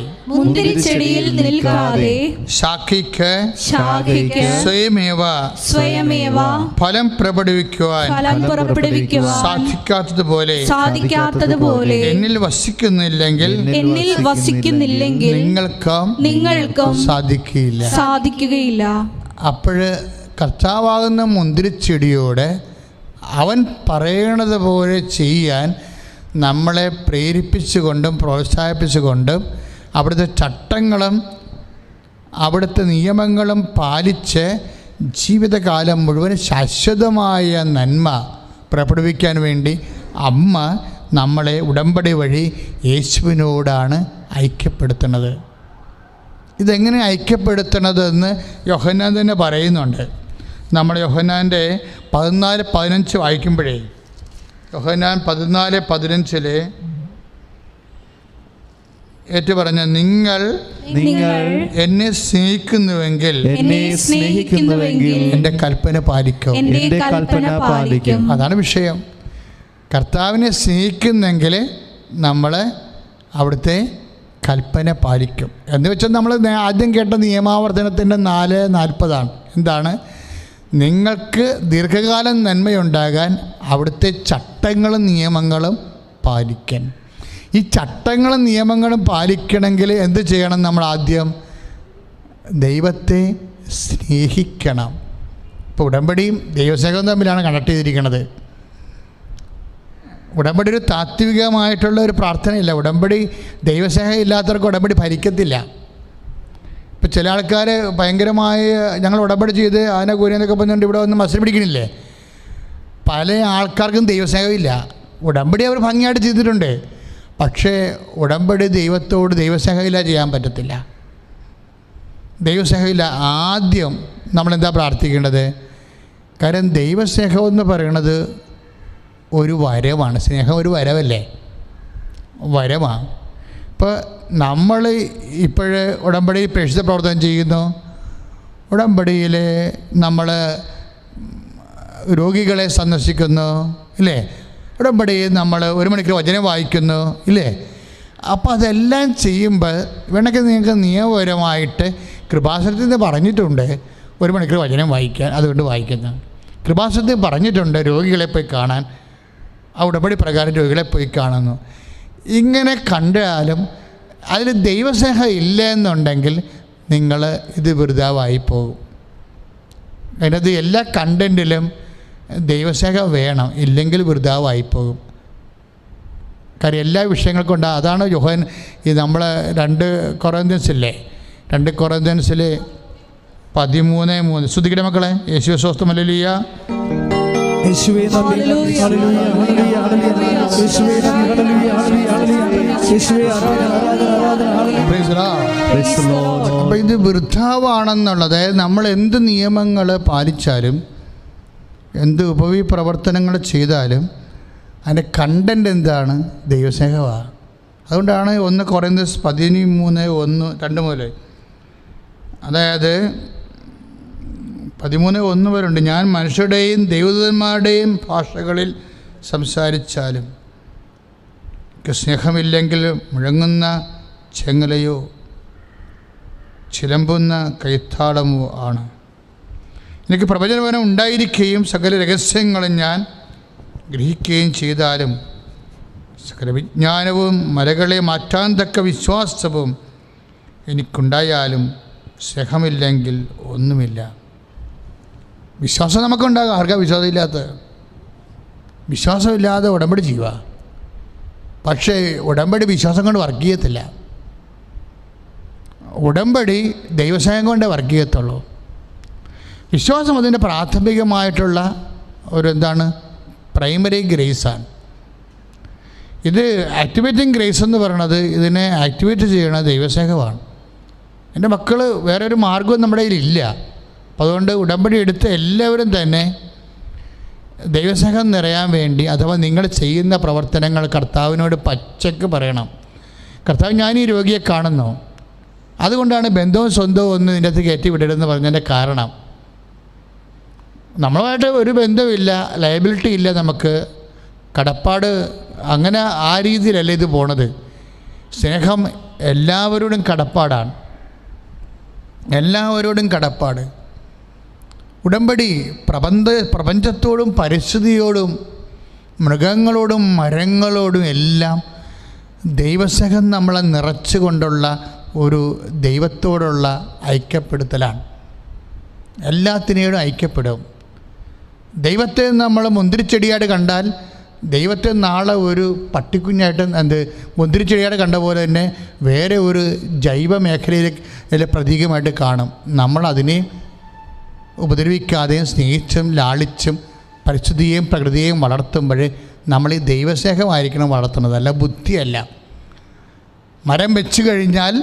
ശാഖയ്ക്ക് സ്വയമേവ ഫലം പുറപ്പെടുവിക്കുവാൻ സാധിക്കാത്തതുപോലെ എന്നിൽ വസിക്കുന്നില്ലെങ്കിൽ നിങ്ങൾക്കും സാധിക്കുകയില്ല. അപ്പോഴ് കർത്താവാകുന്ന മുന്തിരിച്ചെടിയോട് അവൻ പറയണത് പോലെ ചെയ്യാൻ നമ്മളെ പ്രേരിപ്പിച്ചുകൊണ്ടും പ്രോത്സാഹിപ്പിച്ചുകൊണ്ടും അവിടുത്തെ ചട്ടങ്ങളും അവിടുത്തെ നിയമങ്ങളും പാലിച്ച് ജീവിതകാലം മുഴുവൻ ശാശ്വതമായ നന്മ പുറപ്പെടുവിക്കാൻ വേണ്ടി അമ്മ നമ്മളെ ഉടമ്പടി വഴി യേശുവിനോടാണ് ഐക്യപ്പെടുത്തുന്നത്. ഇതെങ്ങനെ ഐക്യപ്പെടുത്തണതെന്ന് യോഹന്നാൻ തന്നെ പറയുന്നുണ്ട്. നമ്മൾ യോഹന്നാൻ്റെ 14:15 വായിക്കുമ്പോഴേ, യോഹന്നാൻ 14:15 ഏറ്റു പറഞ്ഞ, നിങ്ങൾ എന്നെ സ്നേഹിക്കുന്നുവെങ്കിൽ എൻ്റെ കൽപ്പന പാലിക്കും. അതാണ് വിഷയം. കർത്താവിനെ സ്നേഹിക്കുന്നെങ്കിൽ നമ്മൾ അവിടുത്തെ കൽപ്പന പാലിക്കും. എന്ന് വെച്ചാൽ നമ്മൾ ആദ്യം കേട്ട നിയമാവർത്തനത്തിൻ്റെ 4:40 എന്താണ്? നിങ്ങൾക്ക് ദീർഘകാലം നന്മയുണ്ടാകാൻ അവിടുത്തെ ചട്ടങ്ങളും നിയമങ്ങളും പാലിക്കാൻ. ഈ ചട്ടങ്ങളും നിയമങ്ങളും പാലിക്കണമെങ്കിൽ എന്ത് ചെയ്യണം? നമ്മൾ ആദ്യം ദൈവത്തെ സ്നേഹിക്കണം. ഇപ്പോൾ ഉടമ്പടിയും ദൈവസ്നേഹവും തമ്മിലാണ് കണക്ട് ചെയ്തിരിക്കുന്നത്. ഉടമ്പടി ഒരു താത്വികമായിട്ടുള്ള ഒരു പ്രാർത്ഥനയില്ല. ഉടമ്പടി ദൈവസ്നേഹം ഇല്ലാത്തവർക്ക് ഉടമ്പടി ഭരിക്കത്തില്ല. ഇപ്പോൾ ചില ആൾക്കാർ ഭയങ്കരമായി ഞങ്ങൾ ഉടമ്പടി ചെയ്ത് അതിനെ കൂരിയെന്നൊക്കെ പറഞ്ഞുകൊണ്ട് ഇവിടെ വന്ന് മത്സരം പിടിക്കണില്ലേ. പല ആൾക്കാർക്കും ദൈവസ്നേഹമില്ല. ഉടമ്പടി അവർ ഭംഗിയായിട്ട് ചെയ്തിട്ടുണ്ട്. പക്ഷേ ഉടമ്പടി ദൈവത്തോട് ദൈവസ്നേഹമില്ല ചെയ്യാൻ പറ്റത്തില്ല. ദൈവസ്നേഹമില്ല. ആദ്യം നമ്മളെന്താ പ്രാർത്ഥിക്കേണ്ടത്? കാരണം ദൈവസ്നേഹം എന്ന് പറയണത് ഒരു വരവാണ്. സ്നേഹം ഒരു വരവല്ലേ? വരമാണ്. ഇപ്പോൾ നമ്മൾ ഇപ്പോഴ് ഉടമ്പടിയിൽ പ്രേക്ഷിത പ്രവർത്തനം ചെയ്യുന്നു. ഉടമ്പടിയിൽ നമ്മൾ രോഗികളെ സന്ദർശിക്കുന്നു, ഇല്ലേ? ഉടമ്പടിയിൽ നമ്മൾ 1 മണിക്കൂർ വചനം വായിക്കുന്നു, ഇല്ലേ? അപ്പോൾ അതെല്ലാം ചെയ്യുമ്പോൾ വേണമെങ്കിൽ നിങ്ങൾക്ക് നിയമപരമായിട്ട് കൃപാസനത്തിൽ നിന്ന് പറഞ്ഞിട്ടുണ്ട് 1 മണിക്കൂർ വചനം വായിക്കാൻ, അതുകൊണ്ട് വായിക്കുന്നു. കൃപാസനത്തിൽ പറഞ്ഞിട്ടുണ്ട് രോഗികളെ പോയി കാണാൻ, ആ ഉടമ്പടി പ്രകാരം രോഗികളെ പോയി കാണുന്നു. ഇങ്ങനെ കണ്ടാലും അതിൽ ദൈവസ്നേഹം ഇല്ല എന്നുണ്ടെങ്കിൽ നിങ്ങൾ ഇത് വെറുതാവായി പോകും. അതിനകത്ത് എല്ലാ കണ്ടൻറ്റിലും ദൈവസ്നേഹം വേണം, ഇല്ലെങ്കിൽ വെറുതാവായി പോകും. കാര്യം എല്ലാ വിഷയങ്ങൾക്കും ഉണ്ട്. അതാണ് യോഹൻ ഈ നമ്മൾ 2 കൊറിന്ത്യൻസില്ലേ, 2 കൊറിന്ത്യൻസിൽ 13:3 ശ്രദ്ധിക്കട്ടെ മക്കളെ. യേശുവേ സ്തോത്രം, ഹല്ലേലൂയ. യേശുവേ നന്ദി, ഹല്ലേലൂയ, ഹല്ലേലൂയ, ഹല്ലേലൂയ. യേശുവേ നന്ദി, ഹല്ലേലൂയ, ഹല്ലേലൂയ, ഹല്ലേലൂയ. യേശുവേ ആരാധന, ആരാധന, ആരാധന, ഹല്ലേലൂയ. Praise the Lord. അപ്പോൾ ഇത് വൃഥാവാണെന്നുള്ളത്, അതായത് നമ്മൾ എന്ത് നിയമങ്ങൾ പാലിച്ചാലും എന്ത് ഉപവിപ്രവർത്തനങ്ങൾ ചെയ്താലും അതിൻ്റെ കണ്ടൻറ്റ് എന്താണ്? ദൈവസ്നേഹമാണ്. അതുകൊണ്ടാണ് 1 കൊറിന്ത്യൻസ് 13:1-2 മുതൽ, അതായത് 13:1 വരെയുണ്ട്. ഞാൻ മനുഷ്യരുടെയും ദൈവദൂതന്മാരുടെയും ഭാഷകളിൽ സംസാരിച്ചാലും സ്നേഹമില്ലെങ്കിൽ മുഴങ്ങുന്ന ചെങ്ങലയോ ചിലമ്പുന്ന കൈത്താളമോ ആണ്. എനിക്ക് പ്രവചനവനം ഉണ്ടായിരിക്കുകയും സകല രഹസ്യങ്ങളും ഞാൻ ഗ്രഹിക്കുകയും ചെയ്താലും സകല വിജ്ഞാനവും മലകളെ മാറ്റാൻ തക്ക വിശ്വാസവും എനിക്കുണ്ടായാലും സ്നേഹമില്ലെങ്കിൽ ഒന്നുമില്ല. വിശ്വാസം നമുക്കുണ്ടാകും. ആർക്കാ വിശ്വാസമില്ലാത്തത്? വിശ്വാസമില്ലാതെ ഉടമ്പടി ചെയ്യുക. പക്ഷേ ഉടമ്പടി വിശ്വാസം കൊണ്ട് വർക്ക് ചെയ്യത്തില്ല. ഉടമ്പടി ദൈവസ്നേഹം കൊണ്ടേ വർക്ക് ചെയ്യത്തുള്ളൂ. വിശ്വാസം അതിൻ്റെ പ്രാഥമികമായിട്ടുള്ള ഒരു എന്താണ്? പ്രൈമറി ഗ്രേസാണ്. ഇത് ആക്ടിവേറ്റിംഗ് ഗ്രേസ് എന്ന് പറയണത്, ഇതിനെ ആക്ടിവേറ്റ് ചെയ്യണ ദൈവസ്നേഹമാണ്. എൻ്റെ മക്കൾ വേറെ ഒരു മാർഗവും നമ്മുടെ കയ്യിലില്ല. അതുകൊണ്ട് ഉടമ്പടി എടുത്ത എല്ലാവരും തന്നെ ദൈവസ്നേഹം നിറയാൻ വേണ്ടി, അഥവാ നിങ്ങൾ ചെയ്യുന്ന പ്രവർത്തനങ്ങൾ കർത്താവിനോട് പച്ചക്ക് പറയണം. കർത്താവ്, ഞാൻ ഈ രോഗിയെ കാണുന്നു, അതുകൊണ്ടാണ് ബന്ധവും സ്വന്തവും ഒന്നും ഇതിൻ്റെ അകത്ത് കയറ്റി വിടരുതെന്ന് പറഞ്ഞതിൻ്റെ കാരണം. നമ്മളുമായിട്ട് ഒരു ബന്ധമില്ല, ലയബിലിറ്റി ഇല്ല, നമുക്ക് കടപ്പാട്, അങ്ങനെ ആ രീതിയിലല്ല ഇത് പോണത്. സ്നേഹം എല്ലാവരോടും കടപ്പാടാണ്, എല്ലാവരോടും കടപ്പാട്. ഉടമ്പടി പ്രപഞ്ചത്തോടും പരിസ്ഥിതിയോടും മൃഗങ്ങളോടും മരങ്ങളോടും എല്ലാം ദൈവസ്നേഹം നമ്മളെ നിറച്ചുകൊണ്ടുള്ള ഒരു ദൈവത്തോടുള്ള ഐക്യപ്പെടുത്തലാണ്. എല്ലാത്തിനോടും ഐക്യപ്പെടും. ദൈവത്തെ നമ്മൾ മുന്തിരിച്ചെടിയായിട്ട് കണ്ടാൽ ദൈവത്തെ നാളെ ഒരു പട്ടിക്കുഞ്ഞായിട്ട് മുന്തിരിച്ചെടിയായിട്ട് കണ്ട പോലെ തന്നെ വേറെ ഒരു ജൈവ മേഖലയിലെ പ്രതീകമായിട്ട് കാണും. നമ്മളതിനെ ഉപദ്രവിക്കാതെയും സ്നേഹിച്ചും ലാളിച്ചും പരിസ്ഥിതിയെയും പ്രകൃതിയെയും വളർത്തുമ്പോൾ നമ്മൾ ഈ ദൈവസ്നേഹമായിരിക്കണം വളർത്തുന്നത്, അല്ല ബുദ്ധിയല്ല. മരം വെച്ച് കഴിഞ്ഞാൽ,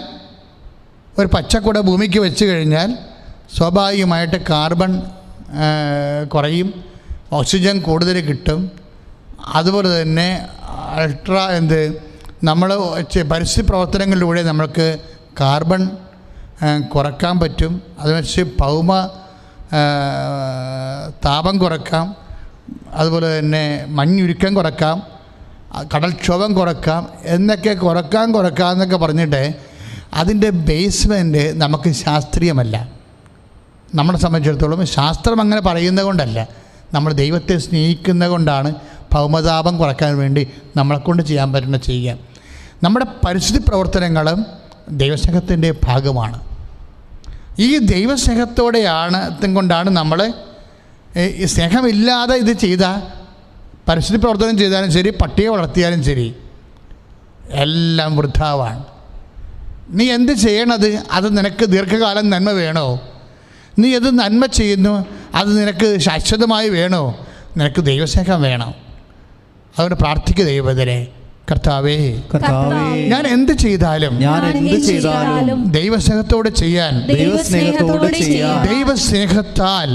ഒരു പച്ചക്കുട ഭൂമിക്ക് വെച്ച് കഴിഞ്ഞാൽ സ്വാഭാവികമായിട്ട് കാർബൺ കുറയും, ഓക്സിജൻ കൂടുതൽ കിട്ടും. അതുപോലെ തന്നെ നമ്മൾ പരിസ്ഥിതി പ്രവർത്തനങ്ങളിലൂടെ നമ്മൾക്ക് കാർബൺ കുറക്കാൻ പറ്റും. അത് വെച്ച് ഭൗമ താപം കുറക്കാം. അതുപോലെ തന്നെ മഞ്ഞുരുക്കം കുറക്കാം, കടൽക്ഷോഭം കുറക്കാം എന്നൊക്കെ കുറക്കാമെന്നൊക്കെ പറഞ്ഞിട്ട് അതിൻ്റെ ബേസ്മെൻറ്റ് നമുക്ക് ശാസ്ത്രീയമല്ല. നമ്മളെ സംബന്ധിച്ചിടത്തോളം ശാസ്ത്രം അങ്ങനെ പറയുന്നത് കൊണ്ടല്ല, നമ്മൾ ദൈവത്തെ സ്നേഹിക്കുന്നത് കൊണ്ടാണ് ഭൗമതാപം കുറയ്ക്കാൻ വേണ്ടി നമ്മളെക്കൊണ്ട് ചെയ്യാൻ പറ്റുന്ന ചെയ്യുക. നമ്മുടെ പരിസ്ഥിതി പ്രവർത്തനങ്ങളും ദൈവസ്നേഹത്തിൻ്റെ ഭാഗമാണ്. ഈ ദൈവസ്നേഹത്തോടെയാണ് കൊണ്ടാണ് നമ്മൾ ഈ സ്നേഹമില്ലാതെ ഇത് ചെയ്താൽ, പരിസ്ഥിതി പ്രവർത്തനം ചെയ്താലും ശരി, പട്ടിയെ വളർത്തിയാലും ശരി, എല്ലാം വൃഥാവാണ്. നീ എന്ത് ചെയ്യണത്? അത് നിനക്ക് ദീർഘകാലം നന്മ വേണോ? നീ അത് നന്മ ചെയ്യുന്നു, അത് നിനക്ക് ശാശ്വതമായി വേണോ? നിനക്ക് ദൈവസ്നേഹം വേണം. അതുകൊണ്ട് പ്രാർത്ഥിക്കുക, ദൈവത്തിനെ, കർത്താവേ, ഞാൻ എന്ത് ചെയ്താലും ദൈവസ്നേഹത്തോടെ ചെയ്യാൻ, ദൈവസ്നേഹത്താൽ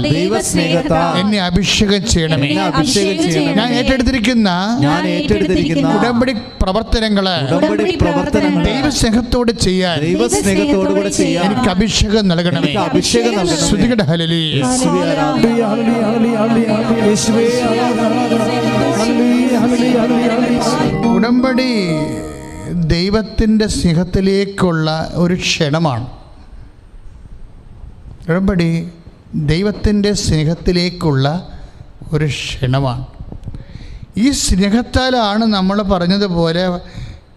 എന്നെ അഭിഷേകം ചെയ്യണമേ. ഞാൻ ഏറ്റെടുത്തിരിക്കുന്ന ഉടമ്പടി പ്രവർത്തനങ്ങള് ദൈവസ്നേഹത്തോടെ ചെയ്യാൻ എനിക്ക് അഭിഷേകം നൽകണമേ. ശ്രുതികട ഹല്ലേലൂയ. ഉടമ്പടി ദൈവത്തിൻ്റെ സ്നേഹത്തിലേക്കുള്ള ഒരു ക്ഷണമാണ്. ഉടമ്പടി ദൈവത്തിൻ്റെ സ്നേഹത്തിലേക്കുള്ള ഒരു ക്ഷണമാണ്. ഈ സ്നേഹത്താലാണ് നമ്മൾ പറഞ്ഞതുപോലെ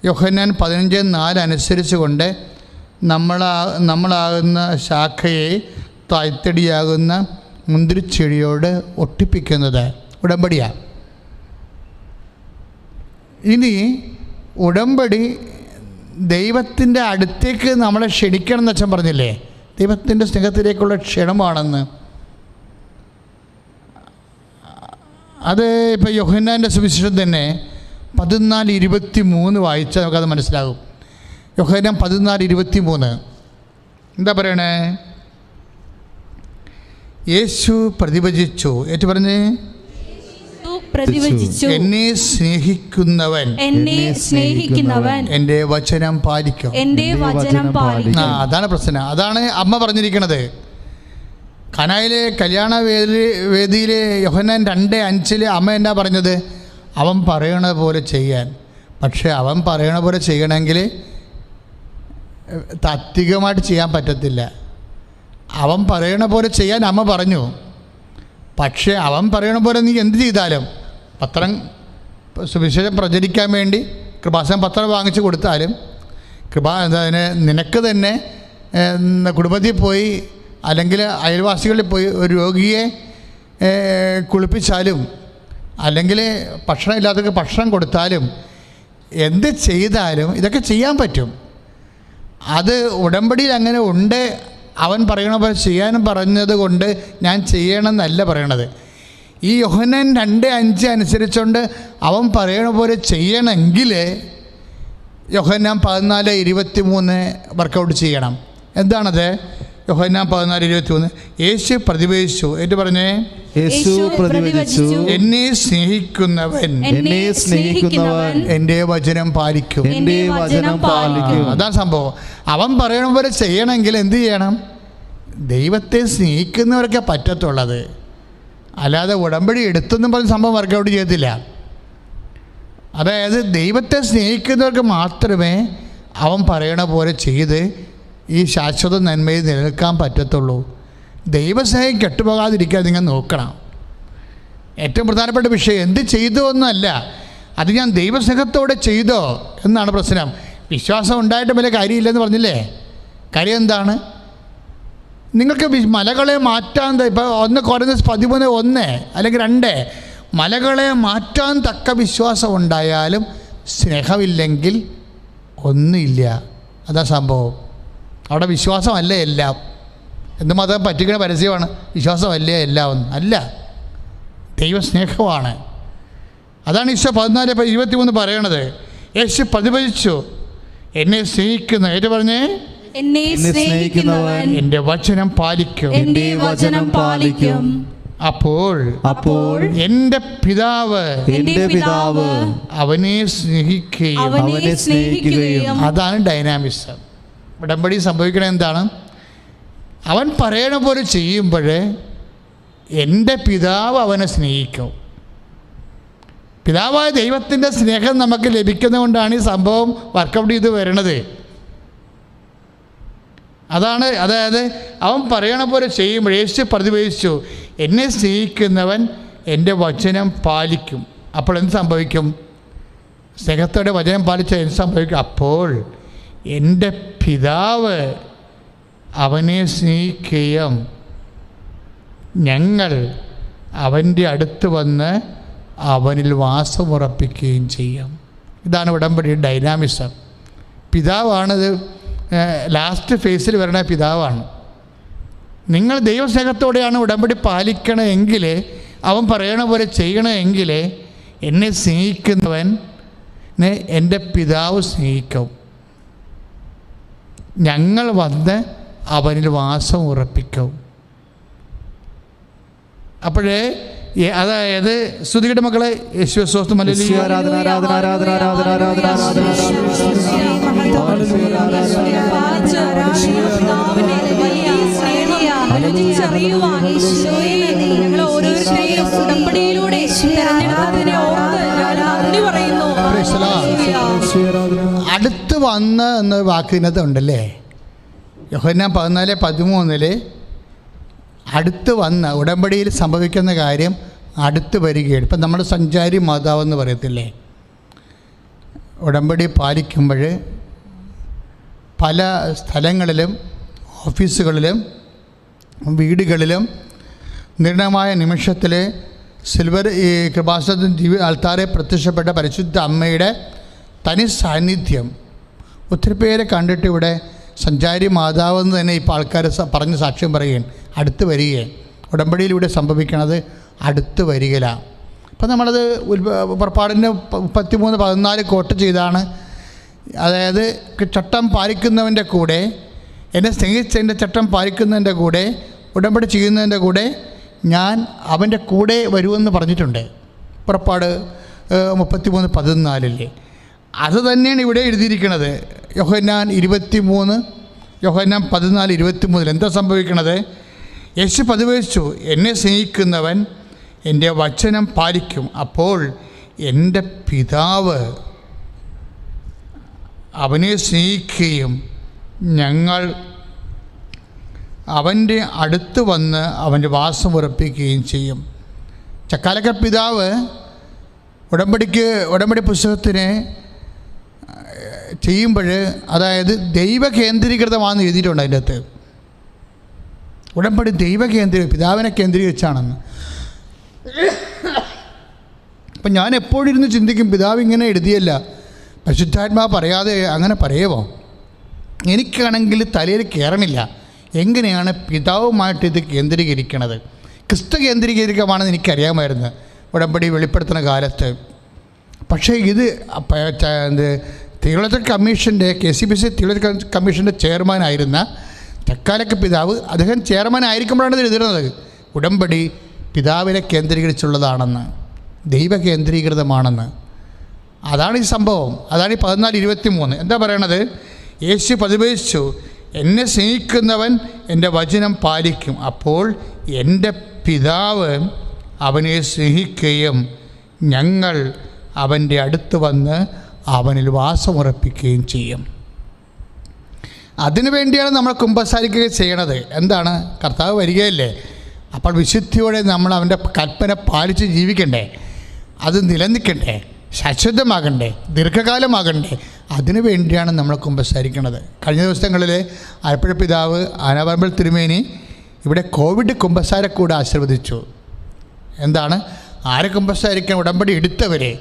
യോഹന്നാൻ 15:4 അനുസരിച്ച് കൊണ്ട് നമ്മളാകുന്ന ശാഖയെ തായ്തടിയാകുന്ന മുന്തിരിച്ചെടിയോട് ഒട്ടിപ്പിക്കുന്നത് ഉടമ്പടിയാണ്. ഇനി ഉടമ്പടി ദൈവത്തിൻ്റെ അടുത്തേക്ക് നമ്മളെ ക്ഷണിക്കണം എന്ന് അച്ഛൻ പറഞ്ഞില്ലേ, ദൈവത്തിൻ്റെ സ്നേഹത്തിലേക്കുള്ള ക്ഷണമാണെന്ന്. അത് ഇപ്പോൾ യോഹന്നാൻ്റെ സുവിശേഷം തന്നെ 14:23 വായിച്ചാൽ നമുക്കത് മനസ്സിലാകും. യോഹന്നാൻ 14:23 എന്താ പറയണേ? യേശു പ്രതിവചിച്ചു, ഏറ്റു പറഞ്ഞേ, എന്നെ സ്നേഹിക്കുന്നവൻ എൻ്റെ വചനം പാലിക്കും. അതാണ് പ്രശ്നം. അതാണ് അമ്മ പറഞ്ഞിരിക്കുന്നത്. കനായിലെ കല്യാണ വേദിയിലെ യോഹന്നാൻ 2:5 അമ്മ എന്നാ പറഞ്ഞത്? അവൻ പറയണ പോലെ ചെയ്യാൻ. പക്ഷേ അവൻ പറയണ പോലെ ചെയ്യണമെങ്കിൽ താത്വികമായിട്ട് ചെയ്യാൻ പറ്റത്തില്ല. അവൻ പറയണ പോലെ ചെയ്യാൻ അമ്മ പറഞ്ഞു. പക്ഷേ അവൻ പറയണ പോലെ നീ എന്ത് ചെയ്താലും, പത്രം സുവിശേഷം പ്രചരിക്കാൻ വേണ്ടി കൃപാസനം പത്രം വാങ്ങിച്ച് കൊടുത്താലും, നിനക്ക് തന്നെ കുടുംബത്തിൽ പോയി അല്ലെങ്കിൽ അയൽവാസികളിൽ പോയി ഒരു രോഗിയെ കുളിപ്പിച്ചാലും, അല്ലെങ്കിൽ ഭക്ഷണം ഇല്ലാത്തവർക്ക് ഭക്ഷണം കൊടുത്താലും, എന്ത് ചെയ്താലും ഇതൊക്കെ ചെയ്യാൻ പറ്റും. അത് ഉടമ്പടിയിൽ അങ്ങനെ ഉണ്ട്. അവൻ പറയണ പോലെ ചെയ്യാനും പറഞ്ഞത് കൊണ്ട് ഞാൻ ചെയ്യണമെന്നല്ല പറയണത്. ഈ യോഹന്നാൻ 2:5 അനുസരിച്ചുകൊണ്ട് അവൻ പറയണ പോലെ ചെയ്യണമെങ്കിൽ യോഹന്നാൻ 14:23 വർക്കൗട്ട് ചെയ്യണം. എന്താണത്? യോഹന്നാൻ 14:23 യേശു പ്രതിവചിച്ചു, ഏറ്റു പറഞ്ഞേ, യേശു പ്രതിവചിച്ചു, എന്നെ സ്നേഹിക്കുന്നവൻ എൻ്റെ വചനം പാലിക്കും. അതാണ് സംഭവം. അവൻ പറയണ പോലെ ചെയ്യണമെങ്കിൽ എന്ത് ചെയ്യണം? ദൈവത്തെ സ്നേഹിക്കുന്നവർക്കേ പറ്റത്തുള്ളത്. അല്ലാതെ ഉടമ്പടി എടുത്തെന്നും പറഞ്ഞ സംഭവം വർക്കൗട്ട് ചെയ്യത്തില്ല. അതായത് ദൈവത്തെ സ്നേഹിക്കുന്നവർക്ക് മാത്രമേ അവൻ പറയണ പോലെ ചെയ്ത് ഈ ശാശ്വത നന്മയിൽ നിലനിൽക്കാൻ പറ്റത്തുള്ളൂ. ദൈവസ്നേഹം കെട്ടുപോകാതിരിക്കാൻ നിങ്ങൾ നോക്കണം. ഏറ്റവും പ്രധാനപ്പെട്ട വിഷയം എന്ത് ചെയ്തോ എന്നല്ല, അത് ഞാൻ ദൈവസ്നേഹത്തോടെ ചെയ്തോ എന്നാണ് പ്രശ്നം. വിശ്വാസം ഉണ്ടായിട്ട് വലിയ കാര്യമില്ലെന്ന് പറഞ്ഞില്ലേ? കാര്യം എന്താണ്? നിങ്ങൾക്ക് മലകളെ മാറ്റാൻ, ഇപ്പോൾ 1 കൊരിന്ത്യർ 13:1 അല്ലെങ്കിൽ 2 മലകളെ മാറ്റാൻ തക്ക വിശ്വാസം ഉണ്ടായാലും സ്നേഹമില്ലെങ്കിൽ ഒന്നുമില്ല. അതാ സംഭവം. അവിടെ വിശ്വാസമല്ല എല്ലാം. എന്തുമാത്രം പറ്റിക്കുന്ന പരസ്യമാണ്. വിശ്വാസമല്ലേ എല്ലാം ഒന്നും അല്ല, ദൈവസ്നേഹമാണ്. അതാണ് ഈശോ 14:23 പറയണത്. യേശു പ്രതിഭജിച്ചു, എന്നെ സ്നേഹിക്കുന്ന ഏറ്റു പറഞ്ഞേ, എന്നെ സ്നേഹിക്കുന്നവൻ എൻ്റെ വചനം പാലിക്കും. എന്റെ വചനം പാലിക്കും. അപ്പോൾ എൻ്റെ പിതാവ് അവനെ സ്നേഹിക്കുകയും. അതാണ് ഡൈനാമിസം. ഉടമ്പടി സംഭവിക്കണത് എന്താണ്? അവൻ പറയണ പോലെ ചെയ്യുമ്പോൾ എൻ്റെ പിതാവ് അവനെ സ്നേഹിക്കും. പിതാവായ ദൈവത്തിൻ്റെ സ്നേഹം നമുക്ക് ലഭിക്കുന്നതുകൊണ്ടാണ് ഈ സംഭവം വർക്കൗട്ട് ചെയ്ത് വരണത്. അതാണ്, അതായത് അവൻ പറയണ പോലെ ചെയ്യുമ്പോൾ യേശു പ്രതിവേദിച്ചു, എന്നെ സ്നേഹിക്കുന്നവൻ എൻ്റെ വചനം പാലിക്കും. അപ്പോൾ എന്ത് സംഭവിക്കും? സ്നേഹത്തോടെ വചനം പാലിച്ചാൽ എന്ത് സംഭവിക്കും? അപ്പോൾ എൻ്റെ പിതാവ് അവനെ സ്നേഹിക്കുകയും ഞങ്ങൾ അവൻ്റെ അടുത്ത് വന്ന് അവനിൽ വാസമുറപ്പിക്കുകയും ചെയ്യും. ഇതാണ് ഉടമ്പടി ഡൈനാമിസം. പിതാവാണത്. ലാസ്റ്റ് ഫേസിൽ വരണ പിതാവാണ്. നിങ്ങൾ ദൈവസ്നേഹത്തോടെയാണ് ഉടമ്പടി പാലിക്കണമെങ്കിൽ, അവൻ പറയണ പോലെ ചെയ്യണമെങ്കിൽ, എന്നെ സ്നേഹിക്കുന്നവൻ എൻ്റെ പിതാവ് സ്നേഹിക്കും. ഞങ്ങൾ വന്ന് അവനിൽ വാസം ഉറപ്പിക്കും. അപ്പോഴേ അതായത് സ്തുതിയുടെ മക്കളെ യേശുസ്വസ്തം അടുത്ത് വന്ന് എന്ന വാക്കിനകത്ത് ഉണ്ടല്ലേ. യോഹന്നാൻ 14:13 അടുത്ത് വന്ന് ഉടമ്പടിയിൽ സംഭവിക്കുന്ന കാര്യം അടുത്ത് വരികയാണ്. ഇപ്പം നമ്മൾ സഞ്ചാരി മാതാവെന്ന് പറയത്തില്ലേ. ഉടമ്പടി പാലിക്കുമ്പോൾ പല സ്ഥലങ്ങളിലും ഓഫീസുകളിലും വീടുകളിലും നിർണയമായ നിമിഷത്തിൽ സിൽവർ ഈ കൃപാസനത്തിൽ ദിവ്യ ആൾത്താരെ പ്രത്യക്ഷപ്പെട്ട പരിശുദ്ധ അമ്മയുടെ തനി സാന്നിധ്യം ഒത്തിരി പേരെ കണ്ടിട്ട് ഇവിടെ സഞ്ചാരി മാതാവെന്ന് തന്നെ ഇപ്പോൾ ആൾക്കാർ പറഞ്ഞ് സാക്ഷ്യം പറയുകയാണ്. അടുത്ത് വരികയാണ്. ഉടമ്പടിയിലൂടെ സംഭവിക്കണത് അടുത്ത് വരികയിലാണ്. അപ്പം നമ്മളത് പുറപ്പാടിൻ്റെ 33:14 കോട്ട് ചെയ്താണ്. അതായത് ചട്ടം പാലിക്കുന്നവൻ്റെ കൂടെ, എന്നെ സ്നേഹിച്ചതിൻ്റെ ചട്ടം പാലിക്കുന്നതിൻ്റെ കൂടെ, ഉടമ്പടി ചെയ്യുന്നതിൻ്റെ കൂടെ ഞാൻ അവൻ്റെ കൂടെ വരുമെന്ന് പറഞ്ഞിട്ടുണ്ട്. പുറപ്പാട് 33:14. അത് തന്നെയാണ് ഇവിടെ എഴുതിയിരിക്കുന്നത്. യോഹന്നാൻ 23, യോഹന്നാൻ 14:23 എന്താ സംഭവിക്കണത്? യേശു പ്രതിവേദിച്ചു, എന്നെ സ്നേഹിക്കുന്നവൻ എൻ്റെ വചനം പാലിക്കും. അപ്പോൾ എൻ്റെ പിതാവ് അവനെ സ്നേഹിക്കുകയും ഞങ്ങൾ അവൻ്റെ അടുത്ത് വന്ന് അവൻ്റെ വാസം ഉറപ്പിക്കുകയും ചെയ്യും. ചക്കാലക്കൽ പിതാവ് ഉടമ്പടി പുസ്തകത്തിന് ചെയ്യുമ്പോൾ, അതായത് ദൈവ കേന്ദ്രീകൃതമാണെന്ന് എഴുതിയിട്ടുണ്ട് അതിൻ്റെ അകത്ത്. ഉടമ്പടി ദൈവ പിതാവിനെ കേന്ദ്രീകരിച്ചാണെന്ന്. അപ്പം ഞാൻ എപ്പോഴും ഇരുന്ന് ചിന്തിക്കും, പിതാവ് ഇങ്ങനെ എഴുതിയല്ല, പരിശുദ്ധാത്മാ പറയാതെ അങ്ങനെ പറയുമോ? എനിക്കാണെങ്കിൽ തലയിൽ കയറണില്ല. എങ്ങനെയാണ് പിതാവുമായിട്ട് ഇത് കേന്ദ്രീകരിക്കണത്? ക്രിസ്തു കേന്ദ്രീകരിക്കമാണെന്ന് എനിക്കറിയാമായിരുന്നു ഉടമ്പടി വെളിപ്പെടുത്തുന്ന കാലത്ത്. പക്ഷേ ഇത് തിയോളജിക്കൽ കമ്മീഷൻ്റെ KCBC തിയോളജിക്കൽ കമ്മീഷൻ്റെ ചെയർമാനായിരുന്ന ചക്കാലക്ക പിതാവ്, അദ്ദേഹം ചെയർമാൻ ആയിരിക്കുമ്പോഴാണ് ഇത് എഴുതുന്നത്. ഉടമ്പടി പിതാവിനെ കേന്ദ്രീകരിച്ചുള്ളതാണെന്ന്, ദൈവ കേന്ദ്രീകൃതമാണെന്ന്. അതാണ് ഈ സംഭവം. അതാണ് ഈ 14:23 എന്താ പറയണത്? യേശു പ്രതിവേദിച്ചു, എന്നെ സ്നേഹിക്കുന്നവൻ എൻ്റെ വചനം പാലിക്കും. അപ്പോൾ എൻ്റെ പിതാവ് അവനെ സ്നേഹിക്കുകയും ഞങ്ങൾ അവൻ്റെ അടുത്ത് വന്ന് അവനിൽ വാസമുറപ്പിക്കുകയും ചെയ്യും. അതിനു വേണ്ടിയാണ് നമ്മൾ കുമ്പസാരിക്കുക ചെയ്യണത്. എന്താണ്? കർത്താവ് വരികയല്ലേ. അപ്പോൾ വിശുദ്ധിയോടെ നമ്മൾ അവൻ്റെ കൽപ്പന പാലിച്ച് ജീവിക്കണ്ടേ, അത് നിലനിൽക്കണ്ടേ, ശാശ്വതമാകണ്ടേ, ദീർഘകാലമാകണ്ടേ. അതിനു വേണ്ടിയാണ് നമ്മൾ കുമ്പസാരിക്കുന്നത്. കഴിഞ്ഞ ദിവസങ്ങളിൽ ആലപ്പുഴ പിതാവ് ആനാപറമ്പിൽ തിരുമേനി ഇവിടെ കോവിഡ് കുമ്പസാരക്കൂടെ ആശീർവദിച്ചു. എന്താണ്? ആരെ കുമ്പസാരിക്കാൻ? ഉടമ്പടി എടുത്തവരെ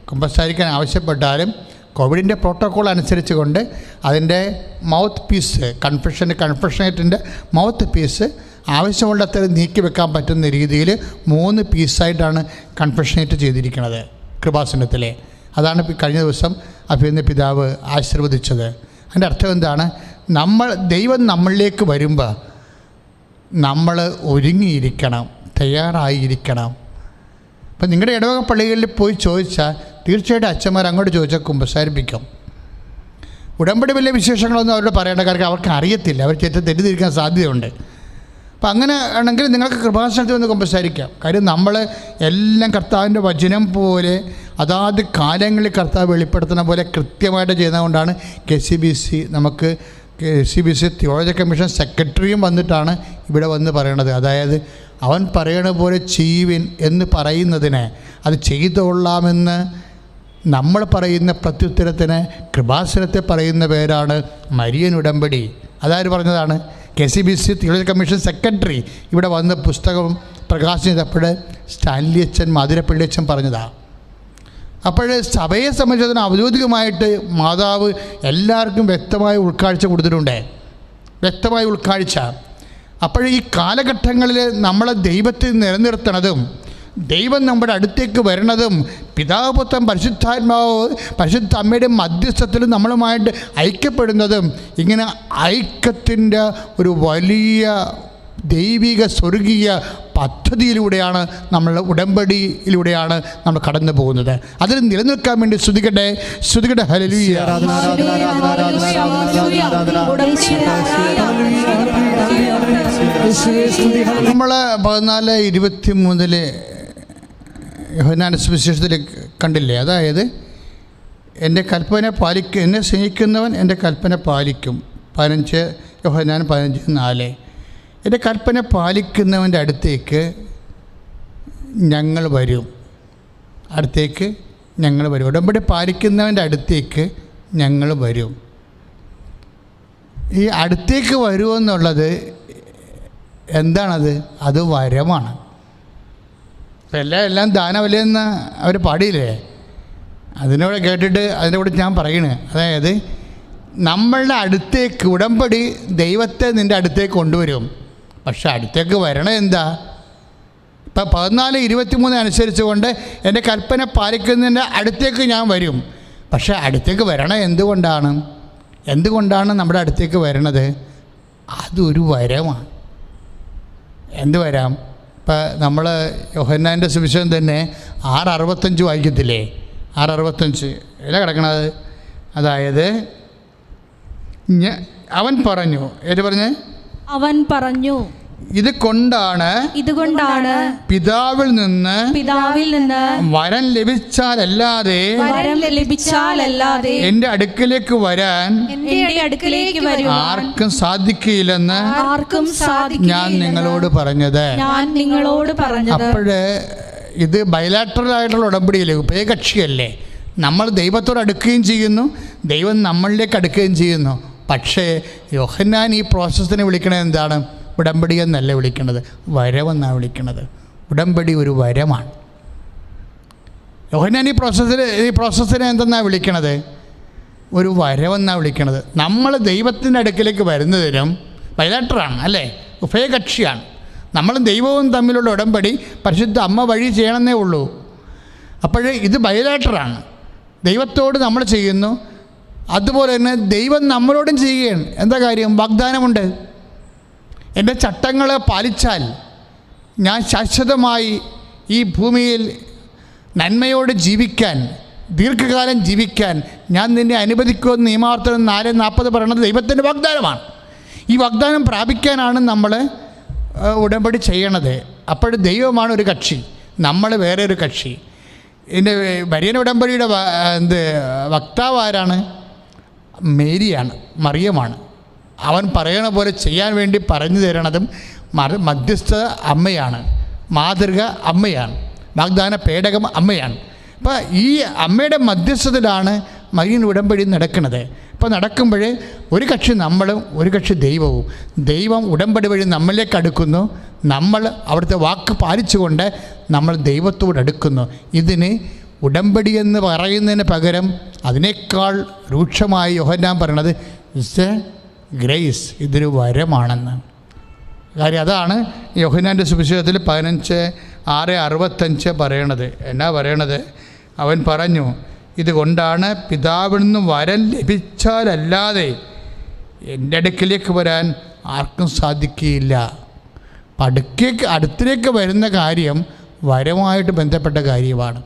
കുമ്പസാരിക്കാൻ ആവശ്യപ്പെട്ടാലും കോവിഡിൻ്റെ പ്രോട്ടോക്കോൾ അനുസരിച്ച് കൊണ്ട് അതിൻ്റെ മൗത്ത് പീസ്, കൺഫെഷനേറ്റിൻ്റെ മൗത്ത് പീസ് ആവശ്യമുള്ളത്ര നീക്കി വെക്കാൻ പറ്റുന്ന രീതിയിൽ 3 പീസായിട്ടാണ് കൺഫെഷനേറ്റ് ചെയ്തിരിക്കുന്നത് കൃപാസനത്തിലെ. അതാണ് കഴിഞ്ഞ ദിവസം അഭിനന്ദ പിതാവ് ആശീർവദിച്ചത്. അതിൻ്റെ അർത്ഥം എന്താണ്? ദൈവം നമ്മളിലേക്ക് വരുമ്പോൾ നമ്മൾ ഒരുങ്ങിയിരിക്കണം, തയ്യാറായിരിക്കണം. അപ്പം നിങ്ങളുടെ ഇടവക പള്ളികളിൽ പോയി ചോദിച്ചാൽ തീർച്ചയായിട്ടും അച്ഛന്മാർ അങ്ങോട്ട് ചോദിച്ചാൽ കുമ്പസാരിപ്പിക്കും. ഉടമ്പടി വലിയ വിശേഷങ്ങളൊന്നും അവരോട് പറയേണ്ട കാര്യം അവർക്ക് അറിയത്തില്ല, അവർ തെറ്റിദ്ധരിക്കാൻ സാധ്യതയുണ്ട്. അപ്പം അങ്ങനെ ആണെങ്കിൽ നിങ്ങൾക്ക് കൃപാസനത്തിൽ വന്ന് കുമ്പസാരിക്കാം. കാര്യം നമ്മൾ എല്ലാം കർത്താവിൻ്റെ വചനം പോലെ അതാത് കാലങ്ങളിൽ കർത്താവ് വെളിപ്പെടുത്തുന്ന പോലെ കൃത്യമായിട്ട് ചെയ്യുന്നതുകൊണ്ടാണ് നമുക്ക് KCBC തിയോളജി കമ്മീഷൻ സെക്രട്ടറിയും വന്നിട്ടാണ് ഇവിടെ വന്ന് പറയണത്. അതായത് അവൻ പറയണ പോലെ ചെയ്യുവിൻ എന്ന് പറയുന്നതിന്, അത് ചെയ്തുകൊള്ളാമെന്ന് നമ്മൾ പറയുന്ന പ്രത്യുത്തരത്തിന് കൃപാസനത്തെ പറയുന്ന പേരാണ് മരിയൻ ഉടമ്പടി. അതാര് പറഞ്ഞതാണ്? KCBC തിയോളജി കമ്മീഷൻ സെക്രട്ടറി ഇവിടെ വന്ന് പുസ്തകം പ്രകാശനം ചെയ്തപ്പോൾ സ്റ്റാൻലി അച്ഛൻ, മാതിരപ്പള്ളി അച്ഛൻ പറഞ്ഞതാണ്. അപ്പോൾ സഭയെ സംബന്ധിച്ചിടത്തോളം ഔദ്യോഗികമായിട്ട് മാതാവ് എല്ലാവർക്കും വ്യക്തമായ ഉൾക്കാഴ്ച കൊടുത്തിട്ടുണ്ട്, വ്യക്തമായ ഉൾക്കാഴ്ച. അപ്പോൾ ഈ കാലഘട്ടങ്ങളിൽ നമ്മളെ ദൈവത്തിൽ നിലനിർത്തണതും ദൈവം നമ്മുടെ അടുത്തേക്ക് വരണതും പിതാവ് പുത്രൻ പരിശുദ്ധാത്മാവ് പരിശുദ്ധ അമ്മയുടെ മധ്യസ്ഥത്തിൽ നമ്മളുമായിട്ട് ഐക്യപ്പെടുന്നതും ഇങ്ങനെ ഐക്യത്തിൻ്റെ ഒരു വലിയ ദൈവിക സ്വർഗീയ പദ്ധതിയിലൂടെയാണ് നമ്മൾ ഉടമ്പടിയിലൂടെയാണ് നമ്മൾ കടന്നു പോകുന്നത്. അതിൽ നിലനിൽക്കാൻ വേണ്ടി ശ്രുതികട്ടെ ഹല്ലേലൂയ. നമ്മൾ 14:23 യോഹന്നാന്റെ സുവിശേഷത്തിൽ കണ്ടില്ലേ? അതായത് എൻ്റെ കൽപ്പന എന്നെ സ്നേഹിക്കുന്നവൻ എൻ്റെ കൽപ്പന പാലിക്കും. 15 യോഹന്നാൻ 15:4. എൻ്റെ കൽപ്പന പാലിക്കുന്നവൻ്റെ അടുത്തേക്ക് ഞങ്ങൾ വരും. ഉടമ്പടി പാലിക്കുന്നവൻ്റെ അടുത്തേക്ക് ഞങ്ങൾ വരും. ഈ അടുത്തേക്ക് വരുമെന്നുള്ളത് എന്താണത്? അത് വരമാണ്. ഇപ്പം എല്ലാം ദാനവല്ലെന്ന് അവർ പാടിയില്ലേ? അതിനോട് കേട്ടിട്ട് അതിൻ്റെ കൂടെ ഞാൻ പറയണേ, അതായത് നമ്മളുടെ അടുത്തേക്ക് ഉടമ്പടി ദൈവത്തെ നിൻ്റെ അടുത്തേക്ക് കൊണ്ടുവരും. പക്ഷെ അടുത്തേക്ക് വരണം എന്താ? ഇപ്പം 14:23 അനുസരിച്ച് കൊണ്ട് എൻ്റെ കൽപ്പന പാലിക്കുന്നതിൻ്റെ അടുത്തേക്ക് ഞാൻ വരും. പക്ഷെ അടുത്തേക്ക് വരണം എന്തുകൊണ്ടാണ് നമ്മുടെ അടുത്തേക്ക് വരണത്? അതൊരു വരമാണ്. എന്ത് വരാം? ഇപ്പം നമ്മൾ യോഹന്നാൻ്റെ സുവിശേഷം തന്നെ 6:65 വായിക്കത്തില്ലേ? 6:65 എല്ലാം കിടക്കണത്. അതായത് അവൻ പറഞ്ഞു, അവൻ പറഞ്ഞു, ഇതുകൊണ്ടാണ് പിതാവിൽ നിന്ന് വരം ലഭിച്ചാലല്ലാതെ എൻ്റെ അടുക്കലേക്ക് വരാൻ ആർക്കും സാധിക്കില്ലെന്ന് ഞാൻ നിങ്ങളോട് പറഞ്ഞത്. അപ്പോഴേ ഇത് ബൈലാറ്ററൽ ആയിട്ടുള്ള ഉടമ്പടിയില്ലേ, ഉഭയകക്ഷിയല്ലേ. നമ്മൾ ദൈവത്തോട് അടുക്കുകയും ചെയ്യുന്നു, ദൈവം നമ്മളിലേക്ക് അടുക്കുകയും ചെയ്യുന്നു. പക്ഷേ യോഹന്നാൻ ഈ പ്രോസസ്സിനെ വിളിക്കണത് എന്താണ്? ഉടമ്പടി എന്നല്ല വിളിക്കുന്നത്, വരമെന്നാണ് വിളിക്കുന്നത്. ഉടമ്പടി ഒരു വരമാണ്. യോഹന്നാൻ ഈ പ്രോസസ്സിനെ എന്തെന്നാണ് വിളിക്കണത്? ഒരു വരമെന്നാണ് വിളിക്കണത്. നമ്മൾ ദൈവത്തിൻ്റെ അടുക്കിലേക്ക് വരുന്നതിനും ബൈലാറ്ററാണ് അല്ലേ, ഉഭയകക്ഷിയാണ്. നമ്മളും ദൈവവും തമ്മിലുള്ള ഉടമ്പടി പരിശുദ്ധ അമ്മ വഴി ചെയ്യണമെന്നേ ഉള്ളൂ. അപ്പോൾ ഇത് ബൈലാറ്ററാണ്. ദൈവത്തോട് നമ്മൾ ചെയ്യുന്നു, അതുപോലെ തന്നെ ദൈവം നമ്മളോടും ചെയ്യുകയാണ്. എന്താ കാര്യം? വാഗ്ദാനമുണ്ട്. എൻ്റെ ചട്ടങ്ങളെ പാലിച്ചാൽ ഞാൻ ശാശ്വതമായി ഈ ഭൂമിയിൽ നന്മയോട് ജീവിക്കാൻ, ദീർഘകാലം ജീവിക്കാൻ ഞാൻ നിന്നെ അനുവദിക്കുമെന്ന് നിയമാവർത്തനം 4:40 പറയുന്നത് ദൈവത്തിൻ്റെ വാഗ്ദാനമാണ്. ഈ വാഗ്ദാനം പ്രാപിക്കാനാണ് നമ്മൾ ഉടമ്പടി ചെയ്യണത്. അപ്പോൾ ദൈവമാണ് ഒരു കക്ഷി, നമ്മൾ വേറെ ഒരു കക്ഷി. ഇതിൻ്റെ മരിയൻ ഉടമ്പടിയുടെ വക്താവ് ആരാണ്? മേരിയാണ്, മറിയമാണ്. അവൻ പറയണ പോലെ ചെയ്യാൻ വേണ്ടി പറഞ്ഞു തരണതും മധ്യസ്ഥ അമ്മയാണ്, മാതൃക അമ്മയാണ്, വാഗ്ദാന പേടകം അമ്മയാണ്. അപ്പോൾ ഈ അമ്മയുടെ മധ്യസ്ഥതയിലാണ് മരിയൻ ഉടമ്പടി നടക്കുന്നത്. അപ്പോൾ നടക്കുമ്പോൾ ഒരു കക്ഷി നമ്മളും ഒരു കക്ഷി ദൈവവും. ദൈവം ഉടമ്പടി വഴി നമ്മളിലേക്ക് അടുക്കുന്നു, നമ്മൾ അവിടുത്തെ വാക്ക് പാലിച്ചുകൊണ്ട് നമ്മൾ ദൈവത്തോട് അടുക്കുന്നു. ഇതിന് ഉടമ്പടി എന്ന് പറയുന്നതിന് പകരം അതിനേക്കാൾ രൂക്ഷമായി യോഹന്നാൻ പറയണത് ഇറ്റ്സ് എ ഗ്രേസ്, ഇതൊരു വരമാണെന്ന്. കാര്യം അതാണ് യോഹന്നാൻ്റെ സുവിശേഷത്തിൽ 15:6-65 പറയണത്. എന്നാ പറയണത്? അവൻ പറഞ്ഞു, ഇതുകൊണ്ടാണ് പിതാവിൽ നിന്ന് വരം ലഭിച്ചാലല്ലാതെ എൻ്റെ അടുക്കിലേക്ക് വരാൻ ആർക്കും സാധിക്കുകയില്ല. അടുത്തിലേക്ക് വരുന്ന കാര്യം വരവുമായിട്ട് ബന്ധപ്പെട്ട കാര്യമാണ്.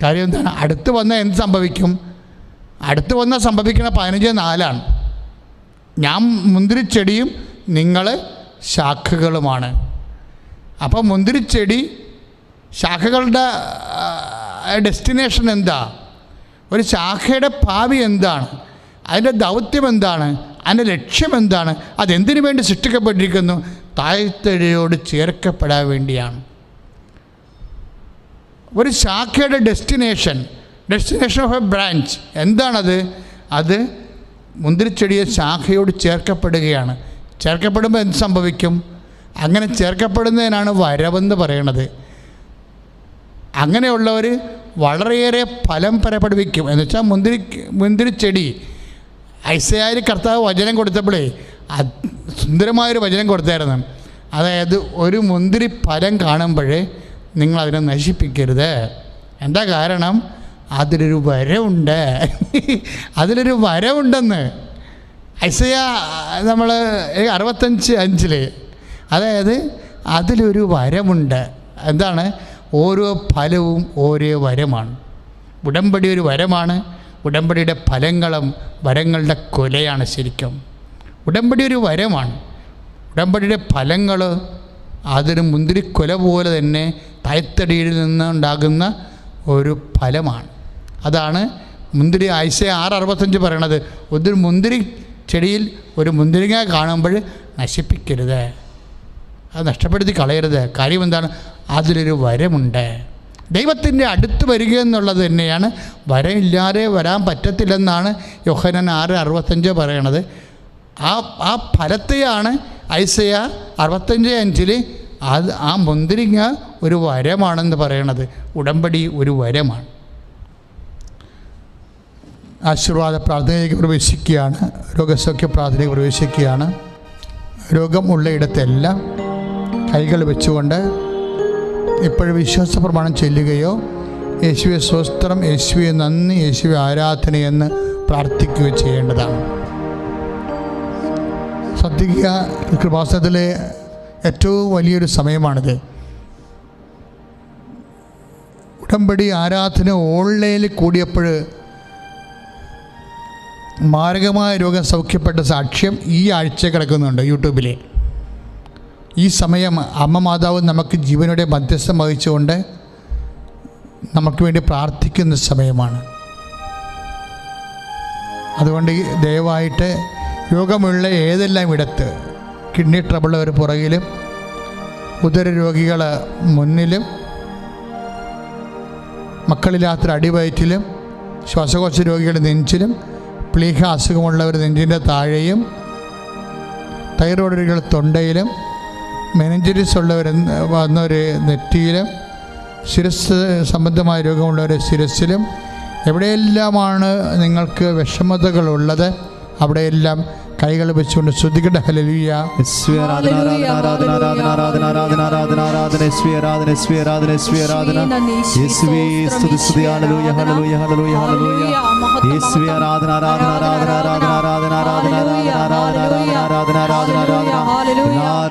കാര്യം എന്താണ്? അടുത്ത് വന്നാൽ എന്ത് സംഭവിക്കും? അടുത്ത് വന്നാൽ സംഭവിക്കുന്ന 15:4 ഞാൻ മുന്തിരിച്ചെടിയും നിങ്ങൾ ശാഖകളുമാണ്. അപ്പോൾ മുന്തിരിച്ചെടി ശാഖകളുടെ ഡെസ്റ്റിനേഷൻ എന്താ? ഒരു ശാഖയുടെ ഭാവി എന്താണ്? അതിൻ്റെ ദൗത്യം എന്താണ്? അതിൻ്റെ ലക്ഷ്യം എന്താണ്? അതെന്തിനു വേണ്ടി സൃഷ്ടിക്കപ്പെട്ടിരിക്കുന്നു? താഴ്ത്തടിയോട് ചേർക്കപ്പെടാൻ വേണ്ടിയാണ്. ഒരു ശാഖയുടെ ഡെസ്റ്റിനേഷൻ ഓഫ് എ ബ്രാഞ്ച് എന്താണത്? അത് മുന്തിരിച്ചെടിയെ ശാഖയോട് ചേർക്കപ്പെടുകയാണ്. ചേർക്കപ്പെടുമ്പോൾ എന്ത് സംഭവിക്കും? അങ്ങനെ ചേർക്കപ്പെടുന്നതിനാണ് വരവെന്ന് പറയണത്. അങ്ങനെയുള്ളവർ വളരെയേറെ ഫലം പുറപ്പെടുവിക്കും. എന്ന് വെച്ചാൽ മുന്തിരിച്ചെടി ഐസയായിൽ കർത്താവ് വചനം കൊടുത്തപ്പോഴേ സുന്ദരമായൊരു വചനം കൊടുത്തായിരുന്നു. അതായത് ഒരു മുന്തിരി ഫലം കാണുമ്പോഴേ നിങ്ങളതിനെ നശിപ്പിക്കരുത്. എന്താ കാരണം? അതിലൊരു വരവുണ്ട്. അതിലൊരു വരവുണ്ടെന്ന് ഐസയ നമ്മൾ 65:5 അതായത് അതിലൊരു വരമുണ്ട്. എന്താണ്? ഓരോ ഫലവും ഓരോ വരമാണ്. ഉടമ്പടി ഒരു വരമാണ്. ഉടമ്പടിയുടെ ഫലങ്ങളും വരങ്ങളുടെ കൊലയാണ്. ശരിക്കും ഉടമ്പടി ഒരു വരമാണ്. ഉടമ്പടിയുടെ ഫലങ്ങൾ അതൊരു മുന്തിരിക്കൊല പോലെ തന്നെ താഴ്ത്തടിയിൽ നിന്നുണ്ടാകുന്ന ഒരു ഫലമാണ്. അതാണ് മുന്തിരി ഐസയ 6:65 പറയണത്. ഒരു മുന്തിരി ചെടിയിൽ ഒരു മുന്തിരിങ്ങ കാണുമ്പോൾ നശിപ്പിക്കരുത്, അത് നഷ്ടപ്പെടുത്തി കളയരുത്. കാര്യം എന്താണ്? അതിലൊരു വരമുണ്ട്. ദൈവത്തിൻ്റെ അടുത്ത് വരിക എന്നുള്ളത് തന്നെയാണ്. വരമില്ലാതെ വരാൻ പറ്റത്തില്ലെന്നാണ് യോഹന്നാൻ 6:65 പറയണത്. ആ ഫലത്തെയാണ് ഐസയ 65:5 ആ മുന്തിരിങ്ങ ഒരു വരമാണെന്ന് പറയണത്. ഉടമ്പടി ഒരു വരമാണ്. ആശീർവാദ പ്രാർത്ഥനയിലേക്ക് പ്രവേശിക്കുകയാണ്. രോഗസൗഖ്യ പ്രാർത്ഥനയിലേക്ക് പ്രവേശിക്കുകയാണ്. രോഗമുള്ളയിടത്തെല്ലാം കൈകൾ വെച്ചുകൊണ്ട് ഇപ്പോഴും വിശ്വാസ പ്രമാണം ചെല്ലുകയോ യേശുവെ സ്വസ്ത്രം, യേശുവെ നന്ദി, യേശുവെ ആരാധനയെന്ന് പ്രാർത്ഥിക്കുകയോ ചെയ്യേണ്ടതാണ്. ശ്രദ്ധിക്കുക, കൃപാസനത്തിലെ ഏറ്റവും വലിയൊരു സമയമാണിത്. ഉടമ്പടി ആരാധന ഓൺലൈനിൽ കൂടിയപ്പോൾ മാരകമായ രോഗം സൗഖ്യപ്പെട്ട സാക്ഷ്യം ഈ ആഴ്ച കിടക്കുന്നുണ്ട് യൂട്യൂബിൽ. ഈ സമയം അമ്മ മാതാവ് നമുക്ക് ജീവനോടെ മധ്യസ്ഥം വഹിച്ചുകൊണ്ട് നമുക്ക് വേണ്ടി പ്രാർത്ഥിക്കുന്ന സമയമാണ്. അതുകൊണ്ട് ദയവായിട്ട് രോഗമുള്ള ഏതെല്ലാം ഇടത്ത്, കിഡ്നി ട്രബിളുള്ളവർ പുറകിലും, ഉദര രോഗികൾ മുന്നിലും, മക്കളില്ലാത്ത അടിവയറ്റിലും, ശ്വാസകോശ രോഗികൾ നെഞ്ചിലും, പ്ലീഹ അസുഖമുള്ളവർ നെഞ്ചിൻ്റെ താഴെയും, തൈറോയ്ഡ് രോഗികൾ തൊണ്ടയിലും, മെനിഞ്ചിറ്റിസ് ഉള്ളവർ വന്നവർ നെറ്റിയിലും, ശിരസ് സംബന്ധമായ രോഗമുള്ളവർ ശിരസിലും, എവിടെയെല്ലാമാണ് നിങ്ങൾക്ക് വിഷമതകളുള്ളത് അവിടെയെല്ലാം കൈകൾ വെച്ചുകൊണ്ട് ശ്രുതികട ഹല്ലേലൂയ.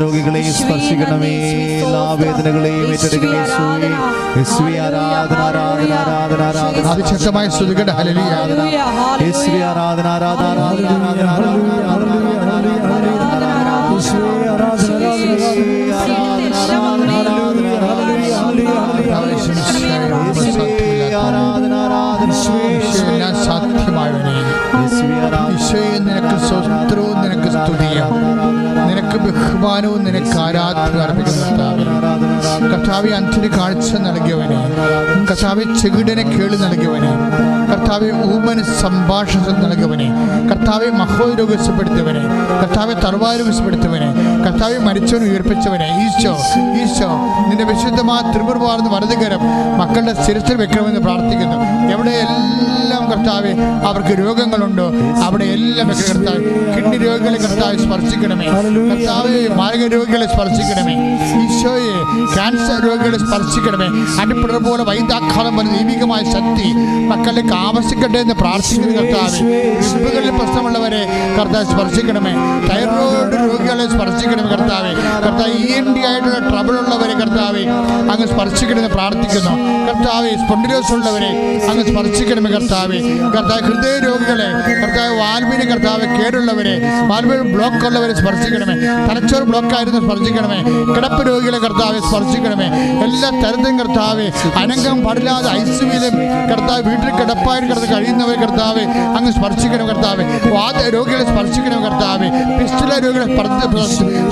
രോഗികളെയും സ്പർശിക്കണമേ, എല്ലാ വേദനകളെയും ഏറ്റെടുക്കണമേ. അതിശക്തമായ ശ്രുതികട ഹല്ലേലൂയ. ആരാധന ആരാധന ആരാധന സാധ്യമായവനെ ഈശോയെ, നിനക്ക് സ്വസ്ത്രവും നിനക്ക് സ്തുതിയും നിനക്ക് ബഹുമാനവും നിനക്ക് ആരാധന അർപ്പിക്കുന്നു. കർത്താവെ, അന്ധന് കാഴ്ച നൽകിയവനെ, കർത്താവെ ചെകിടനെ കേളി നൽകിയവനെ, കർത്താവെ ഊമന് സംഭാഷണം നൽകുവനെ, കർത്താവെ മഹോരോഗസ്യപ്പെടുത്തിയവനെ, കർത്താവെ തർവാരോഗസ്യപ്പെടുത്തിയവനെ, കർത്താവെ മരിച്ചവനെ ഉയർപ്പിച്ചവനെ, ഈശോ ഈശോ നിന്റെ വിശുദ്ധമായ തിരുമുറുവാർന്ന് വലതുകരം മക്കളുടെ ശിരസിൽ വെക്കണമെന്ന് പ്രാർത്ഥിക്കുന്നു. എവിടെയെല്ലാം കർത്താവെ അവർക്ക് രോഗങ്ങളുണ്ടോ അവിടെ എല്ലാം കർത്താവ് കിഡ്നി രോഗികളെ കർത്താവ് സ്പർശിക്കണമേ, കർത്താവെ മാരക രോഗികളെ സ്പർശിക്കണമേ, ഈശോയെ ക്യാൻസർ രോഗികളെ സ്പർശിക്കണമേ. അടിപ്പിടർ പോലെ വൈദ്യാഘാതം പോലെ ദൈവികമായ ശക്തി മക്കളിലേക്ക് ആവശ്യിക്കട്ടെ എന്ന് പ്രാർത്ഥിക്കുന്ന കർത്താവെ, ഹിബുകളിൽ പ്രശ്നമുള്ളവരെ കർത്താവ് സ്പർശിക്കണമേ, തൈറോയ്ഡ് രോഗികളെ സ്പർശിക്കണമേ കർത്താവെ, കർത്താവ് ENT ആയിട്ടുള്ള ട്രബിളുള്ളവരെ കർത്താവെ അങ്ങ് സ്പർശിക്കണമെന്ന് പ്രാർത്ഥിക്കുന്നു. കർത്താവെ സ്പോണ്ടിലോസ് ഉള്ളവരെ അങ്ങ് സ്പർശിക്കണമേ കർത്താവെ, കർത്താവ് ഹൃദയ രോഗികളെ, കർത്താവ് വാൽവിന് കർത്താവ് കേടുള്ളവരെ, വാൽവിന് ബ്ലോക്ക് ഉള്ളവരെ സ്പർശിക്കണമേ, തലച്ചോറ് ബ്ലോക്കായിരുന്നു സ്പർശിക്കണമേ, കിടപ്പ് രോഗികളെ കർത്താവെ സ്പർശിക്കണമേ, എല്ലാ തരത്തിലും കർത്താവെ അനങ്കം പാടില്ലാതെ ICUവിലും കർത്താവ് വീട്ടിൽ കിടപ്പായിട്ട് കിടന്ന് കഴിയുന്നവരെ കർത്താവെ അങ്ങ് സ്പർശിക്കണം കർത്താവെ, വാത രോഗികളെ സ്പർശിക്കണം കർത്താവെ, പിസ്റ്റുല രോഗികളെ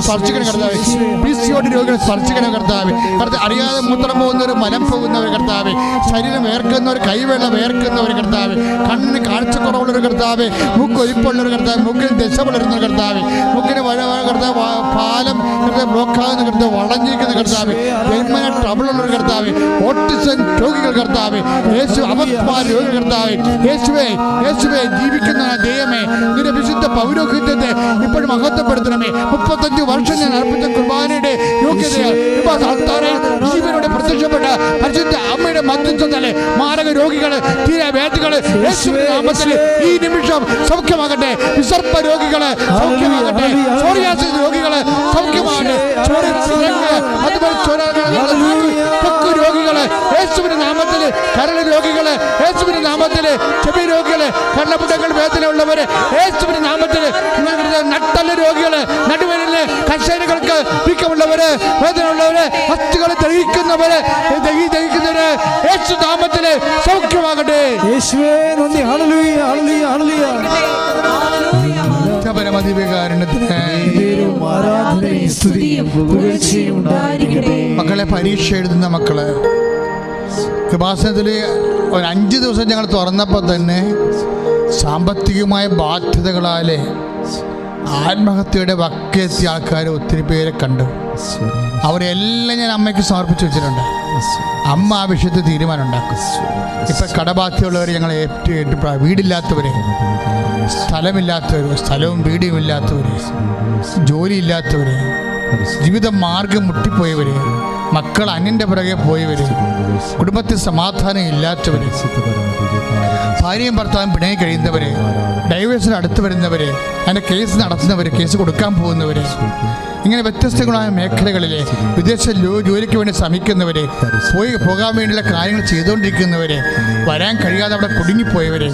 സ്പർശിക്കണം കർത്താവെ, PCOD രോഗികളെ സ്പർശിക്കണം കർത്താവെ, കർത്താവ് അറിയാതെ മൂത്രം പോകുന്നവർ, മലം പോകുന്നവർ കർത്താവെ, ശരീരം വേർക്കുന്നവർ, കൈവെള്ള വേർക്കുന്നവർ കർത്താവെ, കണ്ണിന് കാഴ്ചക്കുറവുള്ളവർ കർത്താവെ, മൂക്കൊലിപ്പുള്ളവർ കർത്താവ്, മൂക്കിന് ദശ വളരുന്ന കർത്താവെ, മൂക്കിന് കർത്താവ് പാലം കർത്താവ് ബ്ലോക്കാകുന്ന കർത്താവ്, വളഞ്ഞിരിക്കുന്ന കർത്താവെ, ജന്മന ട്രബിളുള്ളവർ കർത്താവെ, ഓട്ടിസം രോഗികൾ കർത്താവെ, യേശു അപസ്മാര രോഗികൾ കർത്താവെ, യേശുവേ യേശുവേ ജീവിക്കുന്ന ദൈവമേ നിന്റെ വിശുദ്ധ പൗരോഹിത്യത്തെ ഇപ്പോഴും മഹത്വപ്പെടുത്തണമേ. 35 വർഷം ഞാൻ അർപ്പിച്ച കുർബാനയുടെ യോഗ്യതയാൽ ജീവനോടെ പ്രത്യക്ഷപ്പെട്ട പരിശുദ്ധ അമ്മയുടെ മധ്യസ്ഥതയിലെ മാരക രോഗികള്, തീരവേദികള് യേശുവിന്റെ നാമത്തിൽ ഈ നിമിഷം സൗഖ്യമാകട്ടെ. വിസർപ്പ രോഗികള് സൗഖ്യമാകട്ടെ, സോറിയാസിസ് രോഗികള് സൗഖ്യമാകട്ടെ, ത്വക്ക് രോഗികള് യേശുവിന്റെ നാമത്തില്, കരൾ രോഗികള് യേശുവിന്റെ നാമത്തില്, ചെവി രോഗികള്, കണ്ണപ്പുട്ടങ്ങൾ വേദന ഉള്ളവര് യേശുവിന്റെ നാമത്തില്, നട്ടല് രോഗികള്, നടുവേദന കശേരകൾക്ക് വീക്കമുള്ളവര്, വേദന ഉള്ളവര്, അസ്ഥികളെ ദഹിക്കുന്നവര്, ദഹിക്കുന്നവര് യേശു നാമത്തില് സൗഖ്യമാകട്ടെ. യേശുവേ നന്ദി. Hallelujah hallelujah hallelujah. മക്കളെ പരീക്ഷ എഴുതുന്ന മക്കള് കൃപാസനത്തിൽ ഒരു 5 ദിവസം ഞങ്ങൾ തുറന്നപ്പോൾ തന്നെ സാമ്പത്തികമായ ബാധ്യതകളാലെ ആത്മഹത്യയുടെ വക്കെത്തിയ ആൾക്കാർ ഒത്തിരി പേരെ കണ്ടു. അവരെല്ലാം ഞാൻ അമ്മയ്ക്ക് സമർപ്പിച്ച് വെച്ചിട്ടുണ്ട്. അമ്മ ആ വിഷയത്തിൽ തീരുമാനം ഉണ്ടാക്കും. ഇപ്പം കടബാധ്യതയുള്ളവർ ഞങ്ങൾ വീടില്ലാത്തവരെ, സ്ഥലമില്ലാത്തവർ, സ്ഥലവും വീടും ഇല്ലാത്തവർ, ജോലിയില്ലാത്തവർ, ജീവിത മാർഗം മുട്ടിപ്പോയവർ, മക്കൾ അന്യൻ്റെ പുറകെ പോയവർ, കുടുംബത്തിൽ സമാധാനം ഇല്ലാത്തവർ, ഭാര്യയും ഭർത്താവും പിണങ്ങി കഴിയുന്നവർ, ഡൈവേഴ്സിന് അടുത്ത് വരുന്നവർ, അതിൻ്റെ കേസ് നടത്തുന്നവർ, കേസ് കൊടുക്കാൻ പോകുന്നവർ, ഇങ്ങനെ വ്യത്യസ്തങ്ങളായ മേഖലകളിലെ വിദേശ ജോലിക്ക് വേണ്ടി ശ്രമിക്കുന്നവർ, പോകാൻ വേണ്ടിയുള്ള കാര്യങ്ങൾ ചെയ്തുകൊണ്ടിരിക്കുന്നവർ, വരാൻ കഴിയാതെ അവിടെ കുടുങ്ങിപ്പോയവർ,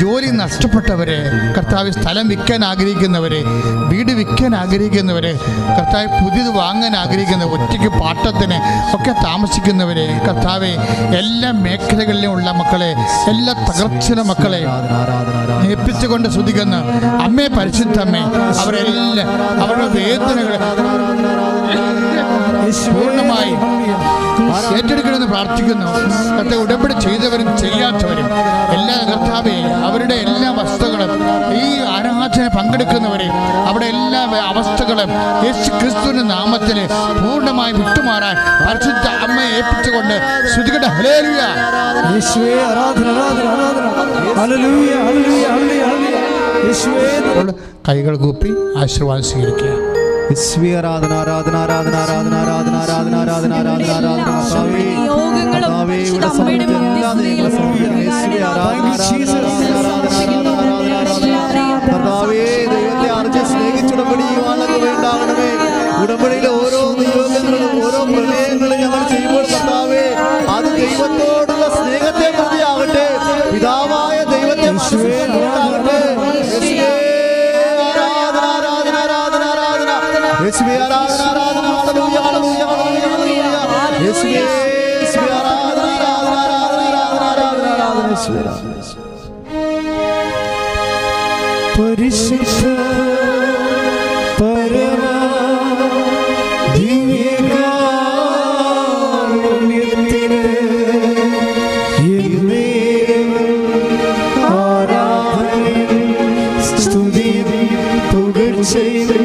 ജോലി നഷ്ടപ്പെട്ടവർ, കർത്താവ് സ്ഥലം വിൽക്കാൻ ആഗ്രഹിക്കുന്നവർ, വീട് വിൽക്കാൻ ആഗ്രഹിക്കുന്നവർ, കർത്താവ് പുതിയത് വാങ്ങാൻ ആഗ്രഹിക്കുന്നവർ, ഒറ്റയ്ക്ക് പാട്ടത്തിന് ഒക്കെ താമസിക്കുന്നവർ, കർത്താവ് എല്ലാ മേഖലകളിലും ഉള്ള മക്കളെ, എല്ലാ തകർച്ചയുടെ മക്കളെ ഏൽപ്പിച്ചുകൊണ്ട് സ്തുതിക്കുന്ന അമ്മേ, പരിശുദ്ധമ്മേ, അവരെല്ലാം അവരുടെ വേദനകൾ പൂർണ്ണമായി ഏറ്റെടുക്കണമെന്ന് പ്രാർത്ഥിക്കുന്നു. കർത്താവ് ഉടമ്പടി ചെയ്തവരും ചെയ്യാത്തവരും എല്ലാ കർത്താവെ അവരുടെ എല്ലാ വസ്തുക്കളും, ഈ ആരാധന പങ്കെടുക്കുന്നവരെ അവിടെ എല്ലാ അവസ്ഥകളും യേശു ക്രിസ്തുവിന്റെ നാമത്തിൽ പൂർണ്ണമായി വിട്ടുമാറാൻ പരിശുദ്ധ അമ്മയെ ഏൽപ്പിച്ചുകൊണ്ട് ശ്രുതികട്ടെ. ഹല്ലേലൂയ. യേശുവേ ആരാധന ആരാധന ആരാധന. Hallelujah hallelujah hallelujah. യേശുവേ കൈകൾ കൂപ്പി ആശീർവാദം സ്വീകരിക്കുക. യേശുവേ ആരാധന ആരാധന ആരാധന ആരാധന ആരാധന ആരാധന ആരാധന ആരാധന ആരാധന കർത്താവേ, കർത്താവേ ഇവിടെ സമർപ്പിച്ച എല്ലാ ദൈവങ്ങളെ സമർപ്പിക്കുന്നു. യേശുവേ ആരാധന കർത്താവേ, ദൈവത്തെ അറിഞ്ഞ് സ്നേഹിച്ചുടമ്പടി ചെയ്യുവാനൊക്കെ വേണ്ടാകണമേ. ഉടമ്പടിയിലെ ഓരോ നിയോഗങ്ങളും ഓരോ പ്രമേയങ്ങളും ഞങ്ങൾ ചെയ്യുമ്പോൾ കർത്താവേ, അത് ദൈവത്തോടുള്ള സ്നേഹത്തെ പ്രതിയാകട്ടെ, പിതാവായ ദൈവത്തെ മനസ്സിലാകട്ടെ. യേശുവേ ആരാധന ആരാധന ഹല്ലേലൂയ ഹല്ലേലൂയ ഹല്ലേലൂയ. യേശുവേ യേശുവേ ആരാധന ആരാധന ആരാധന ആരാധന ആരാധന യേശുവേ ആരാധന. പരിശുദ്ധ പരമ ദിവ്യകാരുണ്യത്തിന് എന്നേക്കും ചെയ്തേ